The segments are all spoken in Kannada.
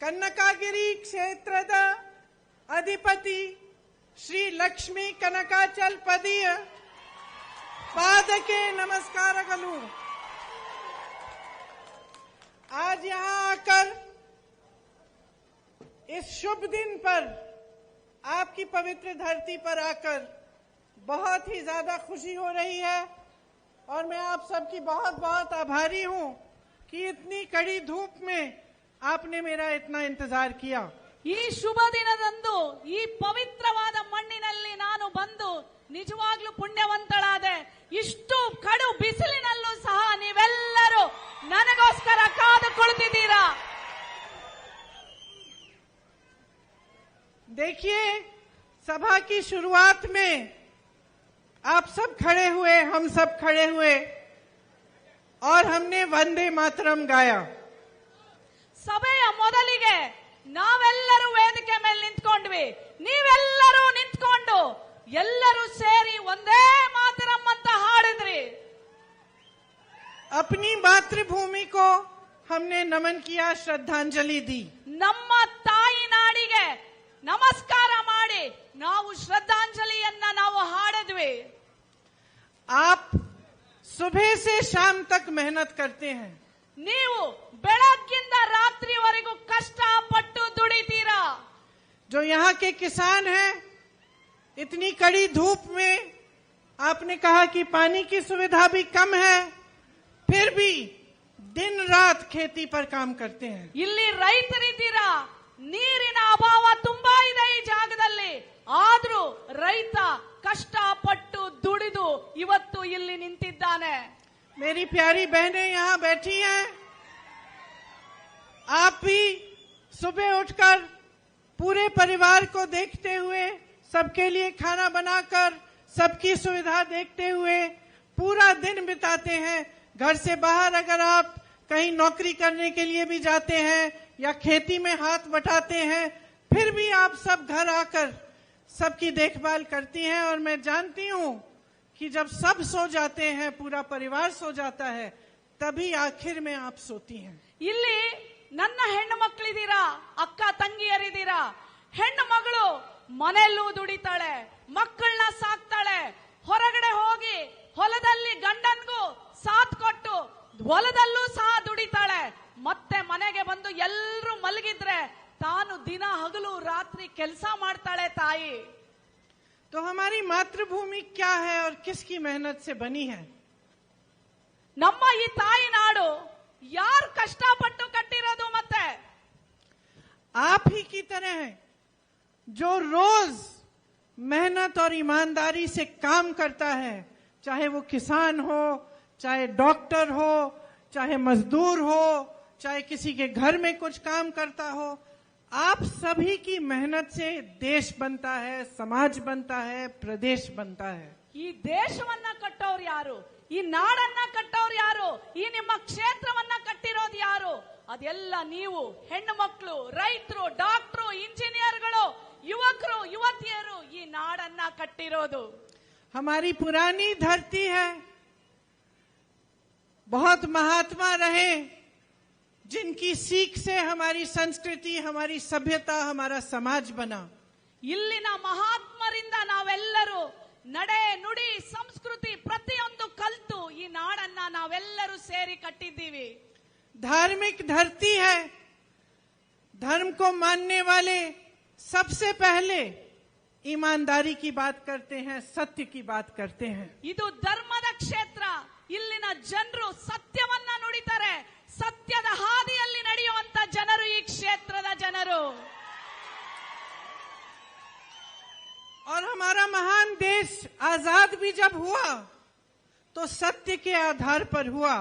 ಕನ್ನಕಗಿರಿ ಕ್ಷೇತ್ರದ ಅಧಿಪತಿ ಶ್ರೀ ಲಕ್ಷ್ಮೀ ಕನಕಾಚಲಪತಿಯ पादके नमस्कारगलु। आज यहाँ आकर इस शुभ दिन पर आपकी पवित्र धरती पर आकर बहुत ही ज्यादा खुशी हो रही है और मैं आप सबकी बहुत बहुत आभारी हूँ कि इतनी कड़ी धूप में आपने मेरा इतना इंतजार किया। ಈ ಶುಭ ದಿನದಂದು ಈ ಪವಿತ್ರವಾದ ಮಣ್ಣಿನಲ್ಲಿ ನಾನು ಬಂದು ನಿಜವಾಗ್ಲೂ ಪುಣ್ಯವಂತಳಾದೆ. ಇಷ್ಟು ಕಡು ಬಿಸಿಲಿನಲ್ಲೂ ಸಹ ನೀವೆಲ್ಲರೂ ನನಗೋಸ್ಕರ ಕಾದು ಕುಳಿತಿದ್ದೀರಾ. देखिए, सभा की शुरुआत में आप सब खड़े हुए, हम सब खड़े हुए और हमने वंदे मातरम गाया। ಸಭೆಯ ಮೊದಲಿಗೆ ನಾವೆಲ್ಲರೂ ವೇದಿಕೆ ಮೇಲೆ ನಿಂತ್ಕೊಂಡ್ವಿ, ನೀವೆಲ್ಲರೂ ನಿಂತ್ಕೊಂಡು ಎಲ್ಲರೂ ಸೇರಿ ಒಂದೇ ಮಾತರಂ ಅಂತ ಹಾಡಿದ್ರಿ। अपनी मातृभूमि को हमने नमन किया, श्रद्धांजलि दी। ನಮ್ಮ ತಾಯಿ ನಾಡಿಗೆ ನಮಸ್ಕಾರ ಮಾಡಿ ನಾವು ಶ್ರದ್ಧಾಂಜಲಿಯನ್ನ ನಾವು ಹಾಡಿದ್ವಿ। आप सुबह से शाम तक मेहनत करते हैं। ನೀವು ಬೆಳಗ್ಗಿಂದ ರಾತ್ರಿವರೆಗೂ ಕಷ್ಟಪಟ್ಟು ದುಡಿತೀರಾ। जो यहाँ के किसान हैं, इतनी कड़ी धूप में आपने कहा कि पानी की सुविधा भी कम है, फिर भी दिन रात खेती पर काम करते हैं। ಇಲ್ಲಿ ರೈತರಿದ್ದೀರಾ, ನೀರಿನ ಅಭಾವ ತುಂಬಾ ಇದೆ ಈ ಜಾಗದಲ್ಲಿ, ಆದ್ರೂ ರೈತ ಕಷ್ಟಪಟ್ಟು ದುಡಿದು ಇವತ್ತು ಇಲ್ಲಿ ನಿಂತಿದ್ದಾನೆ। मेरी प्यारी बहनें यहाँ बैठी हैं, आप भी सुबह उठकर पूरे परिवार को देखते हुए, सबके लिए खाना बनाकर, सबकी सुविधा देखते हुए पूरा दिन बिताते हैं। घर से बाहर अगर आप कहीं नौकरी करने के लिए भी जाते हैं या खेती में हाथ बटाते हैं, फिर भी आप सब घर आकर सबकी देखभाल करती हैं। और मैं जानती हूँ कि जब सब सो जाते हैं, पूरा परिवार सो जाता है, तभी आखिर में आप सोती हैं। ಇಲ್ಲಿ ನನ್ನ ಹೆಣ್ಣು ಮಕ್ಕಳಿದ್ದೀರಾ, ಅಕ್ಕ ತಂಗಿಯರಿದ್ದೀರಾ। ಹೆಣ್ಣು ಮಗಳು ಮನೆಯಲ್ಲೂ ದುಡಿತಾಳೆ, ಮಕ್ಕಳನ್ನ ಸಾಕ್ತಾಳೆ, ಹೊರಗಡೆ ಹೋಗಿ ಹೊಲದಲ್ಲಿ ಗಂಡನ್ಗೂ ಸಾಥ್ ಕೊಟ್ಟು ಹೊಲದಲ್ಲೂ ಸಹ ದುಡಿತಾಳೆ, ಮತ್ತೆ ಮನೆಗೆ ಬಂದು ಎಲ್ಲರೂ ಮಲಗಿದ್ರೆ ತಾನು ದಿನ ಹಗಲು ರಾತ್ರಿ ಕೆಲಸ ಮಾಡ್ತಾಳೆ ತಾಯಿ। तो हमारी मातृभूमि क्या है और किसकी मेहनत से बनी है? ನಮ್ಮ ಈ ತಾಯಿ ನಾಡು ಯಾರು ಕಷ್ಟಪಟ್ಟು ಕಟ್ಟಿರೋದು? ಮತ್ತೆ आप ही की तरह है जो रोज मेहनत और ईमानदारी से काम करता है, चाहे वो किसान हो, चाहे डॉक्टर हो, चाहे मजदूर हो, चाहे किसी के घर में कुछ काम करता हो। आप सभी की मेहनत से देश बनता है, समाज बनता है, प्रदेश बनता है। ಈ ದೇಶವನ್ನ ಕಟ್ಟೋರು ಯಾರು? ಈ ನಾಡನ್ನ ಕಟ್ಟೋರು ಯಾರು? ಈ ನಿಮ್ಮ ಕ್ಷೇತ್ರವನ್ನ ಕಟ್ಟಿರೋದು ಯಾರು? ಅದೆಲ್ಲ ನೀವು ಹೆಣ್ಣು ಮಕ್ಕಳು, ರೈತರು, ಡಾಕ್ಟರು, ಇಂಜಿನಿಯರ್ಗಳು, ಯುವಕರು, ಯುವತಿಯರು ಈ ನಾಡನ್ನ ಕಟ್ಟಿರೋದು। हमारी पुरानी धरती है, बहुत महात्मा रहे जिनकी सीख से हमारी संस्कृति, हमारी सभ्यता, हमारा समाज बना। ಇಲ್ಲಿನ ಮಹಾತ್ಮರಿಂದ ನಾವೆಲ್ಲರೂ ನಡೆ ನುಡಿ ಸಂಸ್ಕೃತಿ ಪ್ರತಿಯೊಂದು ಕಲ್ತು ಈ ನಾಡನ್ನ ನಾವೆಲ್ಲರೂ ಸೇರಿ ಕಟ್ಟಿದ್ದೀವಿ। धार्मिक धरती है, धर्म को मानने वाले सबसे पहले ईमानदारी की बात करते हैं, सत्य की बात करते हैं। ಇದು ಧರ್ಮದ ಕ್ಷೇತ್ರ, ಇಲ್ಲಿನ ಜನರು ಸತ್ಯವನ್ನ ನುಡಿತಾರೆ, ಸತ್ಯದ ಹಾದಿಯಲ್ಲಿ ನಡೆಯುವಂತ ಜನರು ಈ ಕ್ಷೇತ್ರದ ಜನರು। और हमारा महान देश आजाद भी जब हुआ तो सत्य के आधार पर हुआ।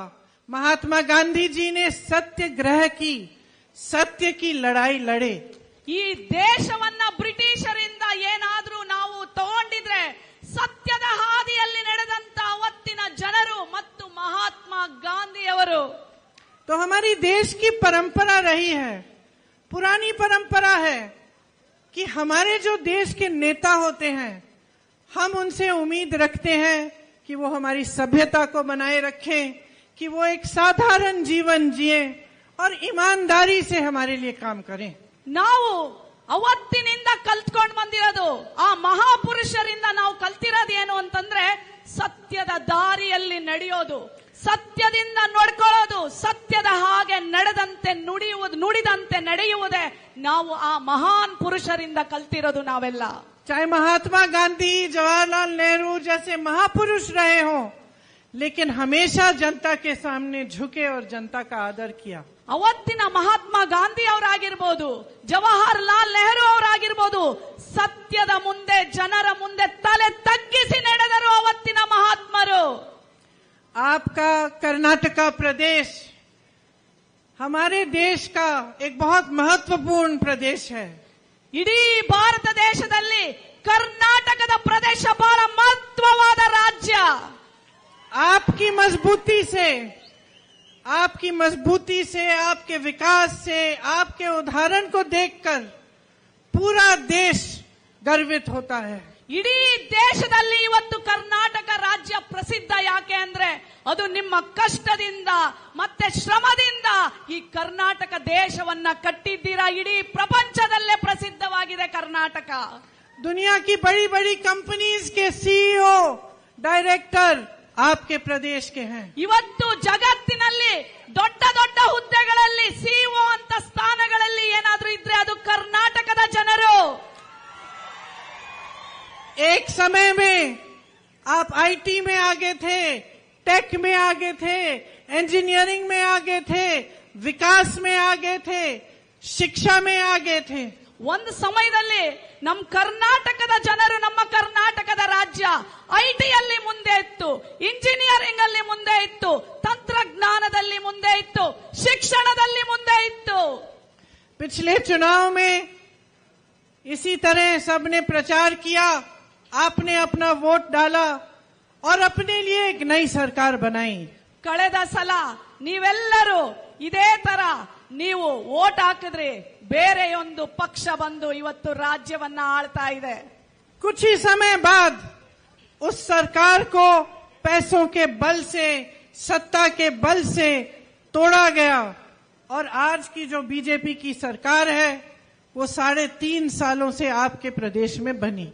महात्मा गांधी जी ने सत्याग्रह की, सत्य की लड़ाई लड़े। ಈ ದೇಶವನ್ನ ಬ್ರಿಟಿಷರಿಂದ ಏನಾದ್ರೂ ನಾವು ತಗೊಂಡಿದ್ರೆ ಸತ್ಯದ ಹಾದಿಯಲ್ಲಿ ನಡೆದಂತ ಅವತ್ತಿನ ಜನರು ಮತ್ತು ಮಹಾತ್ಮ ಗಾಂಧಿಯವರು। तो हमारी देश की परंपरा रही है, पुरानी परंपरा है कि हमारे जो देश के नेता होते हैं, हम उनसे उम्मीद रखते हैं कि वो हमारी सभ्यता को बनाए रखें, कि वो एक साधारण जीवन जिए और ईमानदारी से हमारे लिए काम करें। ನಾವು ಅವತ್ತಿನಿಂದ ಕಲ್ತ್ಕೊಂಡು ಬಂದಿರೋದು, ಆ ಮಹಾಪುರುಷರಿಂದ ನಾವು ಕಲ್ತಿರೋದು ಏನು ಅಂತಂದ್ರೆ ಸತ್ಯದ ದಾರಿಯಲ್ಲಿ ನಡೆಯೋದು, ಸತ್ಯದಿಂದ ನಡ್ಕೊಳ್ಳೋದು, ಸತ್ಯದ ಹಾಗೆ ನಡೆದಂತೆ ನುಡಿದಂತೆ ನಡೆಯುವುದೇ ನಾವು ಆ ಮಹಾನ್ ಪುರುಷರಿಂದ ಕಲ್ತಿರೋದು ನಾವೆಲ್ಲ। चाहे महात्मा गांधी, जवाहरलाल नेहरू जैसे महापुरुष रहे हों, लेकिन हमेशा जनता के सामने झुके और जनता का आदर किया। ಅವತ್ತಿನ ಮಹಾತ್ಮ ಗಾಂಧಿ ಅವರಾಗಿರ್ಬೋದು, ಜವಾಹರ್ಲಾಲ್ ನೆಹರು ಅವರಾಗಿರ್ಬೋದು, ಸತ್ಯದ ಮುಂದೆ ಜನರ ಮುಂದೆ ತಲೆ ತಗ್ಗಿಸಿ ನಡೆದರು ಅವತ್ತಿನ ಮಹಾತ್ಮರು। आपका कर्नाटका प्रदेश हमारे देश का एक बहुत महत्वपूर्ण प्रदेश है। ಇಡೀ ಭಾರತ ದೇಶದಲ್ಲಿ ಕರ್ನಾಟಕದ ಪ್ರದೇಶ ಬಹಳ ಮಹತ್ವವಾದ ರಾಜ್ಯ। आपकी मजबूती से, आपके विकास से, आपके उदाहरण को देखकर पूरा देश गर्वित होता है। ಇಡೀ ದೇಶದಲ್ಲಿ ಇವತ್ತು ಕರ್ನಾಟಕ ರಾಜ್ಯ ಪ್ರಸಿದ್ಧ ಯಾಕೆ ಅಂದ್ರೆ ಅದು ನಿಮ್ಮ ಕಷ್ಟದಿಂದ ಮತ್ತೆ ಶ್ರಮದಿಂದ ಈ ಕರ್ನಾಟಕ ದೇಶವನ್ನ ಕಟ್ಟಿದ್ದೀರಾ। ಇಡೀ ಪ್ರಪಂಚದಲ್ಲೇ ಪ್ರಸಿದ್ಧವಾಗಿದೆ ಕರ್ನಾಟಕ। दुनिया की बड़ी बड़ी कंपनीज के सीईओ, डायरेक्टर आपके प्रदेश के हैं। ಇವತ್ತು ಜಗತ್ತಿನಲ್ಲಿ ದೊಡ್ಡ ದೊಡ್ಡ ಹುದ್ದೆಗಳಲ್ಲಿ ಸಿಇಒ ಅಂತ ಸ್ಥಾನಗಳಲ್ಲಿ ಏನಾದ್ರೂ ಇದ್ರೆ ಅದು ಕರ್ನಾಟಕದ ಜನರು। एक समय में आप आईटी में आगे थे, टेक में आगे थे, इंजीनियरिंग में आगे थे, विकास में आगे थे, शिक्षा में आगे थे। ಒಂದು ಸಮಯದಲ್ಲಿ ನಮ್ಮ ಕರ್ನಾಟಕದ ಜನರು, ನಮ್ಮ ಕರ್ನಾಟಕದ ರಾಜ್ಯ ಐಟಿಯಲ್ಲಿ ಮುಂದೆ ಇತ್ತು, ಇಂಜಿನಿಯರಿಂಗ್ ಅಲ್ಲಿ ಮುಂದೆ ಇತ್ತು, ತಂತ್ರಜ್ಞಾನದಲ್ಲಿ ಮುಂದೆ ಇತ್ತು, ಶಿಕ್ಷಣದಲ್ಲಿ ಮುಂದೆ ಇತ್ತು। पिछले चुनाव में इसी तरह सबने प्रचार किया, आपने अपना वोट डाला और अपने लिए एक नई सरकार बनाई। ಕಳೆದ ಸಲ ನೀವೆಲ್ಲರೂ ಇದೇ ತರ ನೀವು ವೋಟ್ ಹಾಕಿದ್ರಿ, ಬೇರೆಯೊಂದು ಪಕ್ಷ ಬಂದು ಇವತ್ತು ರಾಜ್ಯವನ್ನ ಆಳ್ತಾ ಇದೆ। कुछ ही समय बाद उस सरकार को पैसों के बल से, सत्ता के बल से तोड़ा गया और आज की जो बीजेपी की सरकार है वो 3.5 सालों से आपके प्रदेश में बनी।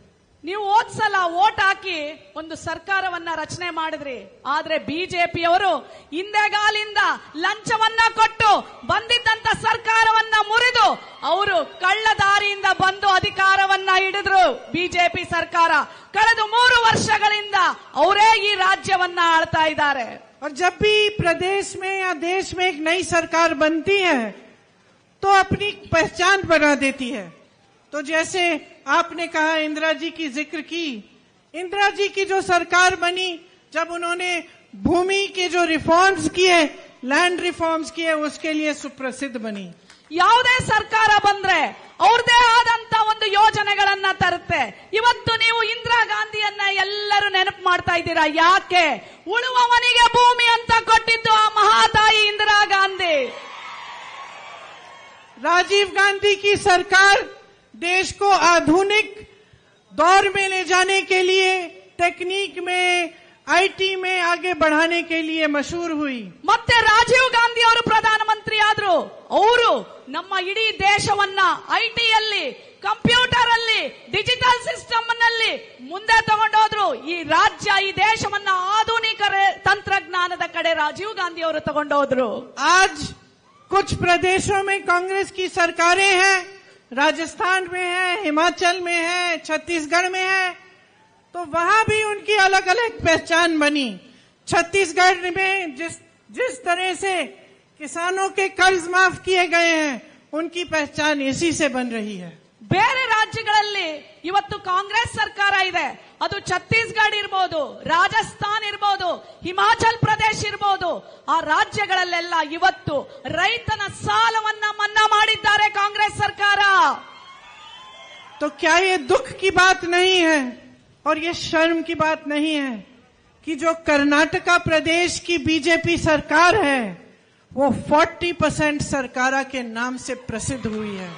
ನೀವು ಹೋದ್ ಸಲ ವೋಟ್ ಹಾಕಿ ಒಂದು ಸರ್ಕಾರವನ್ನ ರಚನೆ ಮಾಡಿದ್ರಿ, ಆದ್ರೆ ಬಿಜೆಪಿಯವರು ಹಿಂದೆಗಾಲಿಂದ ಲಂಚವನ್ನ ಕೊಟ್ಟು ಬಂದಿದ್ದಂತ ಸರ್ಕಾರವನ್ನ ಮುರಿದು ಅವರು ಕಳ್ಳ ದಾರಿಯಿಂದ ಬಂದು ಅಧಿಕಾರವನ್ನ ಹಿಡಿದ್ರು। ಬಿಜೆಪಿ ಸರ್ಕಾರ ಕಳೆದ 3 ವರ್ಷಗಳಿಂದ ಅವರೇ ಈ ರಾಜ್ಯವನ್ನ ಆಳ್ತಾ ಇದ್ದಾರೆ। और जब भी प्रदेश में या देश में एक नई सरकार बनती है तो अपनी पहचान बना देती है। तो जैसे आपने कहा, इंदिरा जी की जिक्र की, इंदिरा जी की जो सरकार बनी, जब उन्होंने भूमि के जो रिफॉर्म्स किए, लैंड रिफॉर्म्स किए, उसके लिए सुप्रसिद्ध बनी। ಯಾವುದೇ ಸರ್ಕಾರ ಬಂದ್ರೆ ಅವ್ರದೇ ಆದಂತ ಒಂದು ಯೋಜನೆಗಳನ್ನ ತರುತ್ತೆ। ಇವತ್ತು ನೀವು ಇಂದಿರಾ ಗಾಂಧಿಯನ್ನ ಎಲ್ಲರೂ ನೆನಪು ಮಾಡ್ತಾ ಇದ್ದೀರಾ, ಯಾಕೆ? ಉಳುವವನಿಗೆ ಭೂಮಿ ಅಂತ ಕೊಟ್ಟಿದ್ದು ಆ ಮಹಾತಾಯಿ ಇಂದಿರಾ ಗಾಂಧಿ। राजीव गांधी की सरकार देश को आधुनिक दौर में ले जाने के लिए, टेक्निक में, आईटी में आगे बढ़ाने के लिए मशहूर हुई। ಮತ್ತೆ ರಾಜೀವ್ ಗಾಂಧಿ ಅವರು ಪ್ರಧಾನಮಂತ್ರಿ ಆದ್ರು, ಅವರು ನಮ್ಮ ಇಡೀ ದೇಶವನ್ನ ಐಟಿಯಲ್ಲಿ, ಕಂಪ್ಯೂಟರ್ ಅಲ್ಲಿ, ಡಿಜಿಟಲ್ ಸಿಸ್ಟಮ್ ನಲ್ಲಿ ಮುಂದೆ ತಗೊಂಡೋದ್ರು। ಈ ರಾಜ್ಯ, ಈ ದೇಶವನ್ನ ಆಧುನಿಕ ತಂತ್ರಜ್ಞಾನದ ಕಡೆ ರಾಜೀವ್ ಗಾಂಧಿ ಅವರು ತಗೊಂಡೋದ್ರು। आज कुछ प्रदेशों में कांग्रेस की सरकारें हैं, राजस्थान में है, हिमाचल में है, छत्तीसगढ़ में है, तो वहां भी उनकी अलग अलग पहचान बनी। छत्तीसगढ़ में जिस तरह से किसानों के कर्ज माफ किए गए हैं, उनकी पहचान इसी से बन रही है। ಬೇರೆ ರಾಜ್ಯಗಳಲ್ಲಿ ಇವತ್ತು ಕಾಂಗ್ರೆಸ್ ಸರ್ಕಾರ ಇದೆ, ಅದು ಛತ್ತೀಸ್ಗಢ ಇರಬಹುದು, ರಾಜಸ್ಥಾನ್ ಇರಬಹುದು, ಹಿಮಾಚಲ್ ಪ್ರದೇಶ ಇರಬಹುದು, ಆ ರಾಜ್ಯಗಳಲ್ಲೆಲ್ಲ ಇವತ್ತು ರೈತನ ಸಾಲವನ್ನ ಮನ್ನಾ ಮಾಡಿದ್ದಾರೆ ಕಾಂಗ್ರೆಸ್ ಸರ್ಕಾರ। तो क्या ये दुख की बात नहीं है और ये शर्म की बात नहीं है कि जो कर्नाटका प्रदेश की बीजेपी सरकार है वो 40% सरकारा के नाम से प्रसिद्ध हुई है।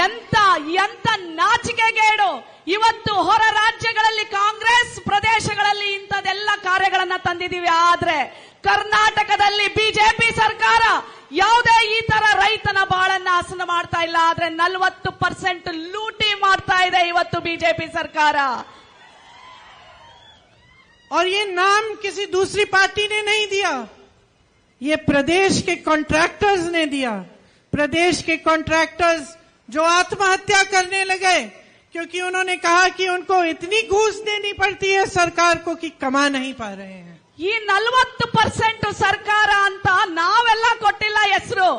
ಎಂತ ನಾಚಿಕೆಗೇಡು! ಇವತ್ತು ಹೊರ ರಾಜ್ಯಗಳಲ್ಲಿ ಕಾಂಗ್ರೆಸ್ ಪ್ರದೇಶಗಳಲ್ಲಿ ಇಂಥದೆಲ್ಲ ಕಾರ್ಯಗಳನ್ನ ತಂದಿದ್ದೀವಿ, ಆದ್ರೆ ಕರ್ನಾಟಕದಲ್ಲಿ ಬಿಜೆಪಿ ಸರ್ಕಾರ ಯಾವುದೇ ಈ ತರ ರೈತನ ಬಾಳನ್ನ ಹಸನ ಮಾಡ್ತಾ ಇಲ್ಲ. ಆದ್ರೆ 40% ಲೂಟಿ ಮಾಡ್ತಾ ಇದೆ ಇವತ್ತು ಬಿಜೆಪಿ ಸರ್ಕಾರ. और ये नाम किसी दूसरी पार्टी ने नहीं दिया, ये प्रदेश के कॉन्ट्रैक्टर्स ने दिया. प्रदेश के कॉन्ट्रैक्टर्स जो आत्महत्या करने लगे क्योंकि उन्होंने कहा कि उनको इतनी घूस देनी पड़ती है सरकार को कि कमा नहीं पा रहे हैं. ಈ 40% ಸರ್ಕಾರ ಅಂತ ನಾವೆಲ್ಲ ಕೊಟ್ಟಿಲ್ಲ ಹೆಸರು.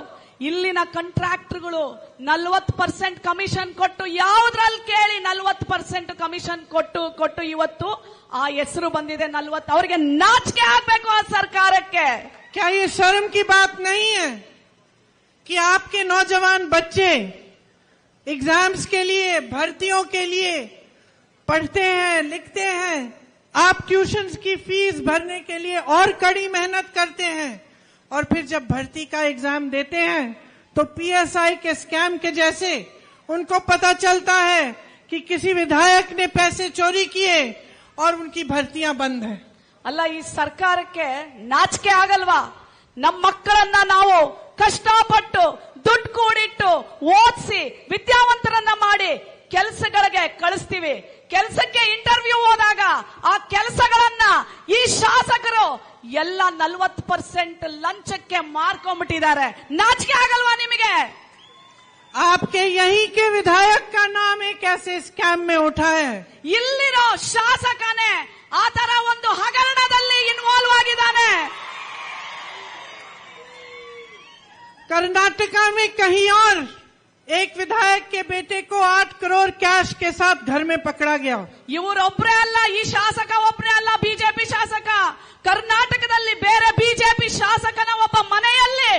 ಇಲ್ಲಿನ ಕಾಂಟ್ರಾಕ್ಟರ್ಗಳು 40% ಕಮಿಷನ್ ಕೊಟ್ಟು, ಯಾವುದ್ರಲ್ಲಿ ಕೇಳಿ 40% ಕಮಿಷನ್ ಕೊಟ್ಟು ಇವತ್ತು ಆ ಹೆಸರು ಬಂದಿದೆ 40. ಅವರಿಗೆ ನಾಚಿಕೆ ಆಗ್ಬೇಕು ಆ ಸರ್ಕಾರಕ್ಕೆ. क्या ये शर्म की बात नहीं है कि आपके नौजवान बच्चे एग्जाम्स के लिए, भर्तियों के लिए पढ़ते हैं, लिखते हैं, आप ट्यूशन्स की फीस भरने के लिए और कड़ी मेहनत करते हैं और फिर जब भर्ती का एग्जाम देते हैं तो पीएसआई के स्कैम के जैसे उनको पता चलता है कि किसी विधायक ने पैसे चोरी किए और उनकी भर्तियां बंद है. ಅಲ್ಲ, ಈ ಸರ್ಕಾರಕ್ಕೆ ನಾಚಿಕೆ ಆಗಲ್ವಾ? ನಮ್ಮ ಮಕ್ಕಳನ್ನ ನಾವು ಕಷ್ಟಪಟ್ಟು ದುಡ್ಡು ಕೂಡಿಟ್ಟು ಓದಿಸಿ ವಿದ್ಯಾವಂತರನ್ನ ಮಾಡಿ ಕೆಲಸಗಳಿಗೆ ಕಳಿಸ್ತೀವಿ. ಕೆಲಸಕ್ಕೆ ಇಂಟರ್ವ್ಯೂ ಹೋದಾಗ ಆ ಕೆಲಸಗಳನ್ನ ಈ ಶಾಸಕರು ಎಲ್ಲ 40% ಲಂಚಕ್ಕೆ ಮಾರ್ಕೊಂಡ್ಬಿಟ್ಟಿದ್ದಾರೆ. ನಾಚಿಕೆ ಆಗಲ್ವಾ ನಿಮಗೆ? आपके यहीं के विधायक का नाम एक ऐसे स्कैम में उठा है. ಇಲ್ಲಿರೋ ಶಾಸಕನೇ ಆ ತರ ಒಂದು ಹಗರಣದಲ್ಲಿ ಇನ್ವಾಲ್ವ್ ಆಗಿದ್ದಾನೆ. कर्नाटका में कहीं और एक विधायक के बेटे को 8 करोड़ कैश के साथ घर में पकड़ा गया. ಇವರೊಬ್ಬರೇ ಅಲ್ಲ, ಈ ಶಾಸಕ ಒಬ್ಬರೇ ಅಲ್ಲ, ಬಿಜೆಪಿ ಶಾಸಕ. ಕರ್ನಾಟಕದಲ್ಲಿ ಬೇರೆ ಬಿಜೆಪಿ ಶಾಸಕನ ಒಬ್ಬ ಮನೆಯಲ್ಲಿ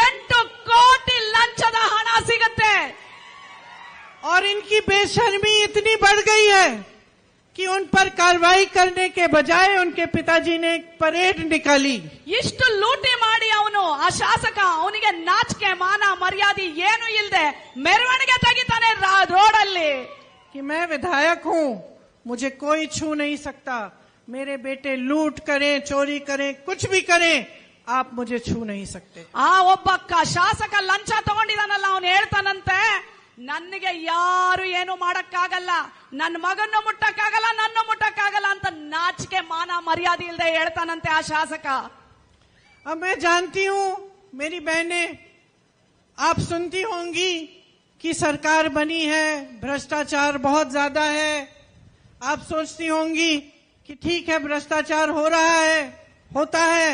8 ಕೋಟಿ ಲಂಚದ ಹಣ ಸಿಗುತ್ತೆ. और इनकी बेशर्मी इतनी बढ़ गई है कि उन पर कार्रवाई करने के बजाय उनके पिताजी ने एक परेड निकाली. ಇಷ್ಟು ಲೂಟಿ ಮಾಡಿ ಅವನು ಆ ಶಾಸಕ, ಅವನಿಗೆ ನಾಚಿಕೆ ಮಾನ ಮರ್ಯಾದೆ ಏನು ಇಲ್ಲದೆ ಮೆರವಣಿಗೆ ತೆಗಿತಾನೆ ರೋಡಲ್ಲಿ. कि मैं विधायक हूं, मुझे कोई छू नहीं सकता, मेरे बेटे लूट करें, चोरी करें, कुछ भी करें, आप मुझे छू नहीं सकते. ಆ ಒಬ್ಬ ಶಾಸಕ ಲಂಚ ತಗೊಂಡಿದಾನಲ್ಲ, ಅವನು ಹೇಳ್ತಾನಂತೆ, ನನಗೆ ಯಾರು ಏನು ಮಾಡಕ್ಕಾಗಲ್ಲ, ನನ್ನ ಮಗನ್ನು ಮುಟ್ಟಕ್ಕಾಗಲ್ಲ, ನನ್ನ ಮುಟ್ಟಕ್ಕಾಗಲ್ಲ ಅಂತ ನಾಚಿಕೆ ಮಾನ ಮರ್ಯಾದೆ ಇಲ್ಲದೆ ಹೇಳ್ತಾನಂತೆ ಆ ಶಾಸಕ. अब मैं जानती हूं मेरी बहनें, आप सुनती होंगी कि सरकार बनी है, भ्रष्टाचार बहुत ज्यादा है. आप सोचती होंगी कि ठीक है, भ्रष्टाचार हो रहा है, होता है,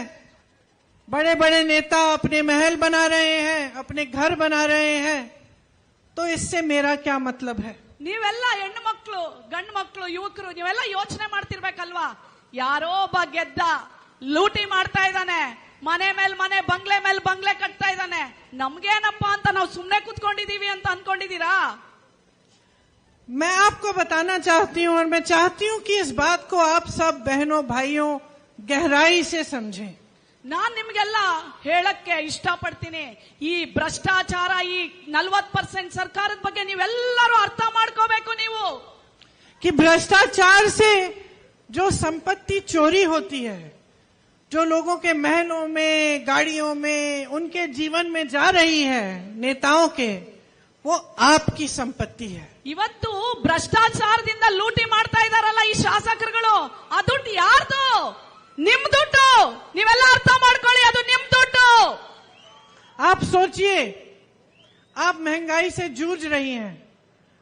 बड़े बड़े नेता अपने महल बना रहे हैं, अपने घर बना रहे हैं, तो इससे मेरा क्या मतलब है. ನೀವೆಲ್ಲ ಹೆಣ್ಣು ಮಕ್ಕಳು, ಗಂಡು ಮಕ್ಕಳು, ಯುವಕರು ನೀವೆಲ್ಲ ಯೋಚನೆ ಮಾಡ್ತಿರ್ಬೇಕಲ್ವಾ? ಯಾರೋ ಒಬ್ಬ ಗೆದ್ದ ಲೂಟಿ ಮಾಡ್ತಾ ಇದ್ದಾನೆ, ಮನೆ ಮೇಲೆ ಮನೆ, ಬಂಗ್ಲೆ ಮೇಲೆ ಬಂಗ್ಲೆ ಕಟ್ತಾ ಇದ್ದಾನೆ, ನಮ್ಗೇನಪ್ಪ ಅಂತ ನಾವು ಸುಮ್ನೆ ಕೂತ್ಕೊಂಡಿದೀವಿ ಅಂತ ಅನ್ಕೊಂಡಿದೀರಾ? मैं आपको बताना चाहती हूं और मैं चाहती हूं कि इस बात को आप सब बहनों भाइयों गहराई से समझें. ನಾನ್ ನಿಮ್ಗೆಲ್ಲ ಹೇಳಕ್ಕೆ ಇಷ್ಟಪಡ್ತೀನಿ, ಈ ಭ್ರಷ್ಟಾಚಾರ, ಈ 40% ಸರ್ಕಾರದ ಬಗ್ಗೆ ನೀವೆಲ್ಲರೂ ಅರ್ಥ ಮಾಡ್ಕೋಬೇಕು. ನೀವು कि भ्रष्टाचार से जो संपत्ति चोरी होती है, जो लोगों के महलों में, गाड़ियों में, उनके जीवन में जा रही है नेताओं के, वो आपकी संपत्ति है. ಇವತ್ತು ಭ್ರಷ್ಟಾಚಾರದಿಂದ ಲೂಟಿ ಮಾಡ್ತಾ ಇದಾರಲ್ಲ ಈ ಶಾಸಕರುಗಳು, ಆ ದುಡ್ಡು ಯಾರ್ದು? ನಿಮ್ ದುಡ್ಡು. ನೀವೆಲ್ಲ ಅರ್ಥ ಮಾಡ್ಕೊಳ್ಳಿ, ಅದು ನಿಮ್ ದುಡ್ಡು. आप सोचिए, आप महंगाई से जूझ रही हैं.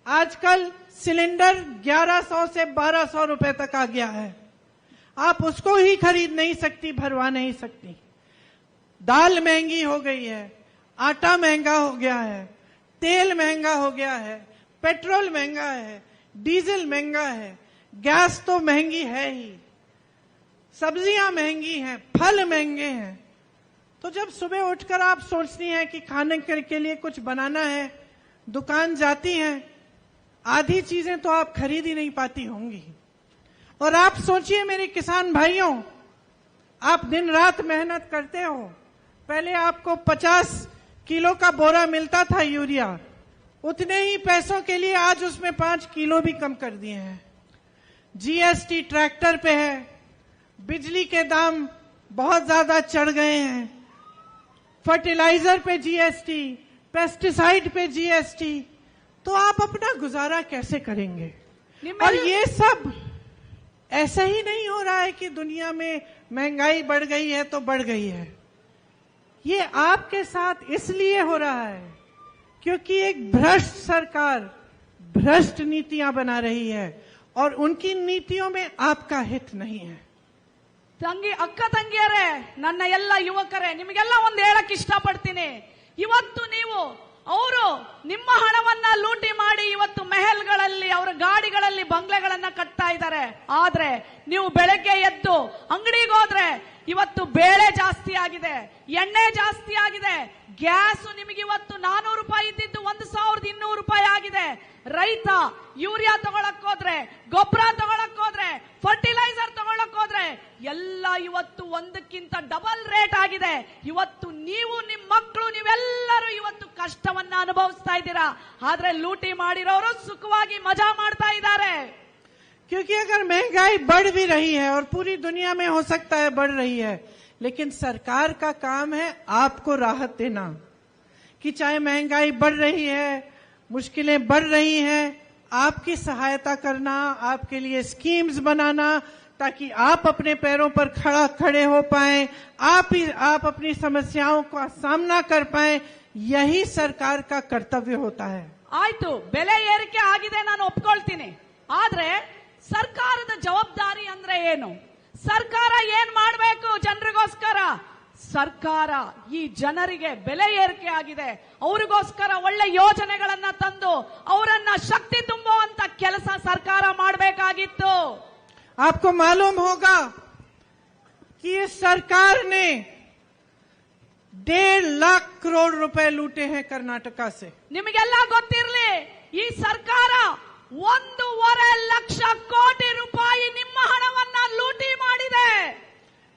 आजकल सिलेंडर 1100 से 1200 रुपए तक आ गया है. आप उसको ही खरीद नहीं सकती, भरवा नहीं सकती. दाल महंगी हो गई है, आटा महंगा हो गया है, तेल महंगा हो गया है, पेट्रोल महंगा है, डीजल महंगा है, गैस तो महंगी है ही, सब्जियां महंगी हैं, फल महंगे हैं. तो जब सुबह उठकर आप सोचती हैं कि खाने के लिए कुछ बनाना है, दुकान जाती हैं, आधी चीजें तो आप खरीद ही नहीं पाती होंगी. और आप सोचिए मेरे किसान भाइयों, आप दिन रात मेहनत करते हो. पहले आपको 50 किलो का बोरा मिलता था यूरिया, उतने ही पैसों के लिए आज उसमें 5 किलो भी कम कर दिए हैं. जीएसटी ट्रैक्टर पे है, बिजली के दाम बहुत ज्यादा चढ़ गए हैं, फर्टिलाइजर पे जीएसटी, पेस्टिसाइड पे जीएसटी, तो आप अपना गुजारा कैसे करेंगे? और ये सब ऐसा ही नहीं हो रहा है कि दुनिया में महंगाई बढ़ गई है तो बढ़ गई है। ये आपके साथ इसलिए हो रहा है क्योंकि एक भ्रष्ट सरकार भ्रष्ट नीतियां बना रही है और उनकी नीतियों में आपका हित नहीं है। ಅಕ್ಕ ತಂಗಿಯರೇ, ನನ್ನ ಎಲ್ಲ ಯುವಕರೇ, ನಿಮಗೆಲ್ಲ ಒಂದು ಹೇಳಕ್ ಇಷ್ಟಪಡ್ತೀನಿ. ಇವತ್ತು ನೀವು ಅವರು ನಿಮ್ಮ ಹಣವನ್ನ ಲೂಟಿ ಮಾಡಿ ಇವತ್ತು ಮೆಹಲ್ಗಳಲ್ಲಿ ಅವರ ಗಾಡಿಗಳಲ್ಲಿ ಬಂಗ್ಲೆಗಳನ್ನ ಕಟ್ತಾ ಇದ್ದಾರೆ. ಆದ್ರೆ ನೀವು ಬೆಳಗ್ಗೆ ಎದ್ದು ಅಂಗಡಿಗೆ ಹೋದ್ರೆ ಇವತ್ತು ಬೇಳೆ ಜಾಸ್ತಿ ಆಗಿದೆ, ಎಣ್ಣೆ ಜಾಸ್ತಿ ಆಗಿದೆ, ಗ್ಯಾಸ್ ನಿಮಗೆ ಇವತ್ತು 400 ರೂಪಾಯಿ ಇದ್ದಿದ್ದು 1200 ರೂಪಾಯಿ ಆಗಿದೆ. ರೈತ ಯೂರಿಯಾ ತಗೊಳಕ್ ಹೋದ್ರೆ, ಗೊಬ್ಬರ ತಗೊಳಕ್ ಹೋದ್ರೆ, ಫರ್ಟಿಲೈಸರ್ ತಗೊಳಕ್ ಹೋದ್ರೆ ಎಲ್ಲ ಇವತ್ತು ಒಂದಕ್ಕಿಂತ ಡಬಲ್ ರೇಟ್ ಆಗಿದೆ. ಇವತ್ತು ನೀವು ನಿಮ್ಮ ಮಕ್ಕಳು ನೀವೆಲ್ಲರೂ ಇವತ್ತು ಕಷ್ಟವನ್ನ ಅನುಭವಿಸ್ತಾ ಇದ್ದೀರಾ. ಆದ್ರೆ ಲೂಟಿ ಮಾಡಿರೋರು ಸುಖವಾಗಿ ಮಜಾ ಮಾಡ್ತಾ ಇದ್ದಾರೆ. क्योंकि अगर महंगाई बढ़ भी रही है और पूरी दुनिया में हो सकता है बढ़ रही है, लेकिन सरकार का काम है आपको राहत देना कि चाहे महंगाई बढ़ रही है, मुश्किलें बढ़ रही हैं, आपकी सहायता करना, आपके लिए स्कीम्स बनाना ताकि आप अपने पैरों पर खड़े हो पाएं, आप अपनी समस्याओं का सामना कर पाएं, यही सरकार का कर्तव्य होता है. ಆಯ್ತು, ಬೆಲೆ ಏರಿಕೆ ಆಗಿದೆ, ನಾನು ಒಪ್ಕೊಳ್ತೀನಿ. ಆದ್ರೆ ಸರ್ಕಾರದ ಜವಾಬ್ದಾರಿ ಅಂದ್ರೆ ಏನು? ಸರ್ಕಾರ ಏನ್ ಮಾಡಬೇಕು ಜನರಿಗೋಸ್ಕರ? ಸರ್ಕಾರ ಈ ಜನರಿಗೆ ಬೆಲೆ ಏರಿಕೆ ಆಗಿದೆ, ಅವರಿಗೋಸ್ಕರ ಒಳ್ಳೆ ಯೋಜನೆಗಳನ್ನ ತಂದು ಅವರನ್ನ ಶಕ್ತಿ ತುಂಬುವಂತ ಕೆಲಸ ಸರ್ಕಾರ ಮಾಡಬೇಕಾಗಿತ್ತು. आपको मालूम होगा कि इस सरकार ने 1.5 लाख करोड़ रुपए लूटे हैं कर्नाटका से. ನಿಮಗೆಲ್ಲ ಗೊತ್ತಿರಲಿ, ಈ ಸರ್ಕಾರ 1.5 ಲಕ್ಷ ಕೋಟಿ ರೂಪಾಯಿ ನಿಮ್ಮ ಹಣವನ್ನ ಲೂಟಿ ಮಾಡಿದೆ.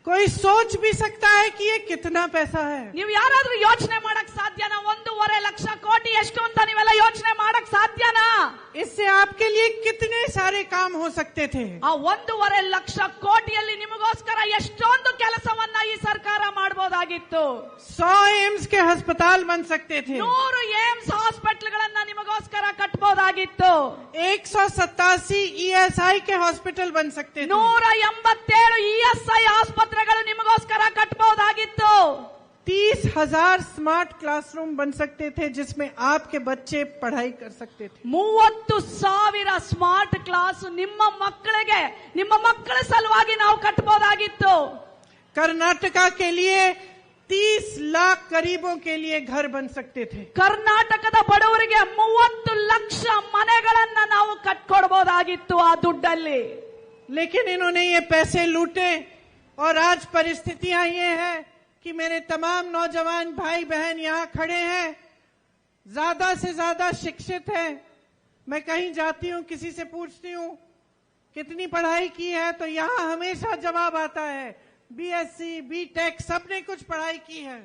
कोई सोच भी सकता है कि ये कितना पैसा है? ನೀವು ಯಾರಾದ್ರೂ ಯೋಚನೆ ಮಾಡಕ್ ಸಾಧ್ಯನಾ? 1.5 ಲಕ್ಷ ಕೋಟಿ ಎಷ್ಟು ಅಂತ ನೀವೆಲ್ಲ ಯೋಚನೆ ಮಾಡಕ್ ಸಾಧ್ಯನಾ? इससे आपके लिए कितने सारे काम हो सकते थे. ಆ 1.5 ಲಕ್ಷ ಕೋಟಿಯಲ್ಲಿ ನಿಮಗೋಸ್ಕರ ಎಷ್ಟೊಂದು ಕೆಲಸವನ್ನ ಈ ಸರ್ಕಾರ ಮಾಡಬಹುದಾಗಿತ್ತು. 100 एम्स के अस्पताल बन सकते थे. 100 ಏಮ್ಸ್ ಹಾಸ್ಪಿಟಲ್ಗಳನ್ನ ನಿಮಗೋಸ್ಕರ ಕಟ್ಟಬಹುದಾಗಿತ್ತು. 187 ESI के हॉस्पिटल बन सकते थे. 187 ESI ಆಸ್ಪತ್ರೆಗಳು ನಿಮಗೋಸ್ಕರ ಕಟ್ಟಬಹುದಾಗಿತ್ತು. 30,000 स्मार्ट क्लासरूम बन सकते थे जिसमें आपके बच्चे पढ़ाई कर सकते थे. 30,000 ಸ್ಮಾರ್ಟ್ ಕ್ಲಾಸ್ ನಿಮ್ಮ ಮಕ್ಕಳಿಗೆ, ನಿಮ್ಮ ಮಕ್ಕಳ ಸಲುವಾಗಿ ನಾವು ಕಟ್ಟಬಹುದಾಗಿತ್ತು. कर्नाटका के लिए 30 लाख गरीबों के लिए घर बन सकते थे. ಕರ್ನಾಟಕದ ಬಡವರಿಗೆ 30 ಲಕ್ಷ ಮನೆಗಳನ್ನ ನಾವು ಕಟ್ಕೊಡಬಹುದಾಗಿತ್ತು ಆ ದುಡ್ಡಲ್ಲಿ. लेकिन इन्होंने ये पैसे लूटे और आज परिस्थितियां ये है कि मेरे तमाम नौजवान भाई बहन यहाँ खड़े हैं, ज्यादा से ज्यादा शिक्षित हैं. मैं कहीं जाती हूँ, किसी से पूछती हूँ कितनी पढ़ाई की है, तो यहाँ हमेशा जवाब आता है बीएससी बीटेक सबने कुछ पढ़ाई की है,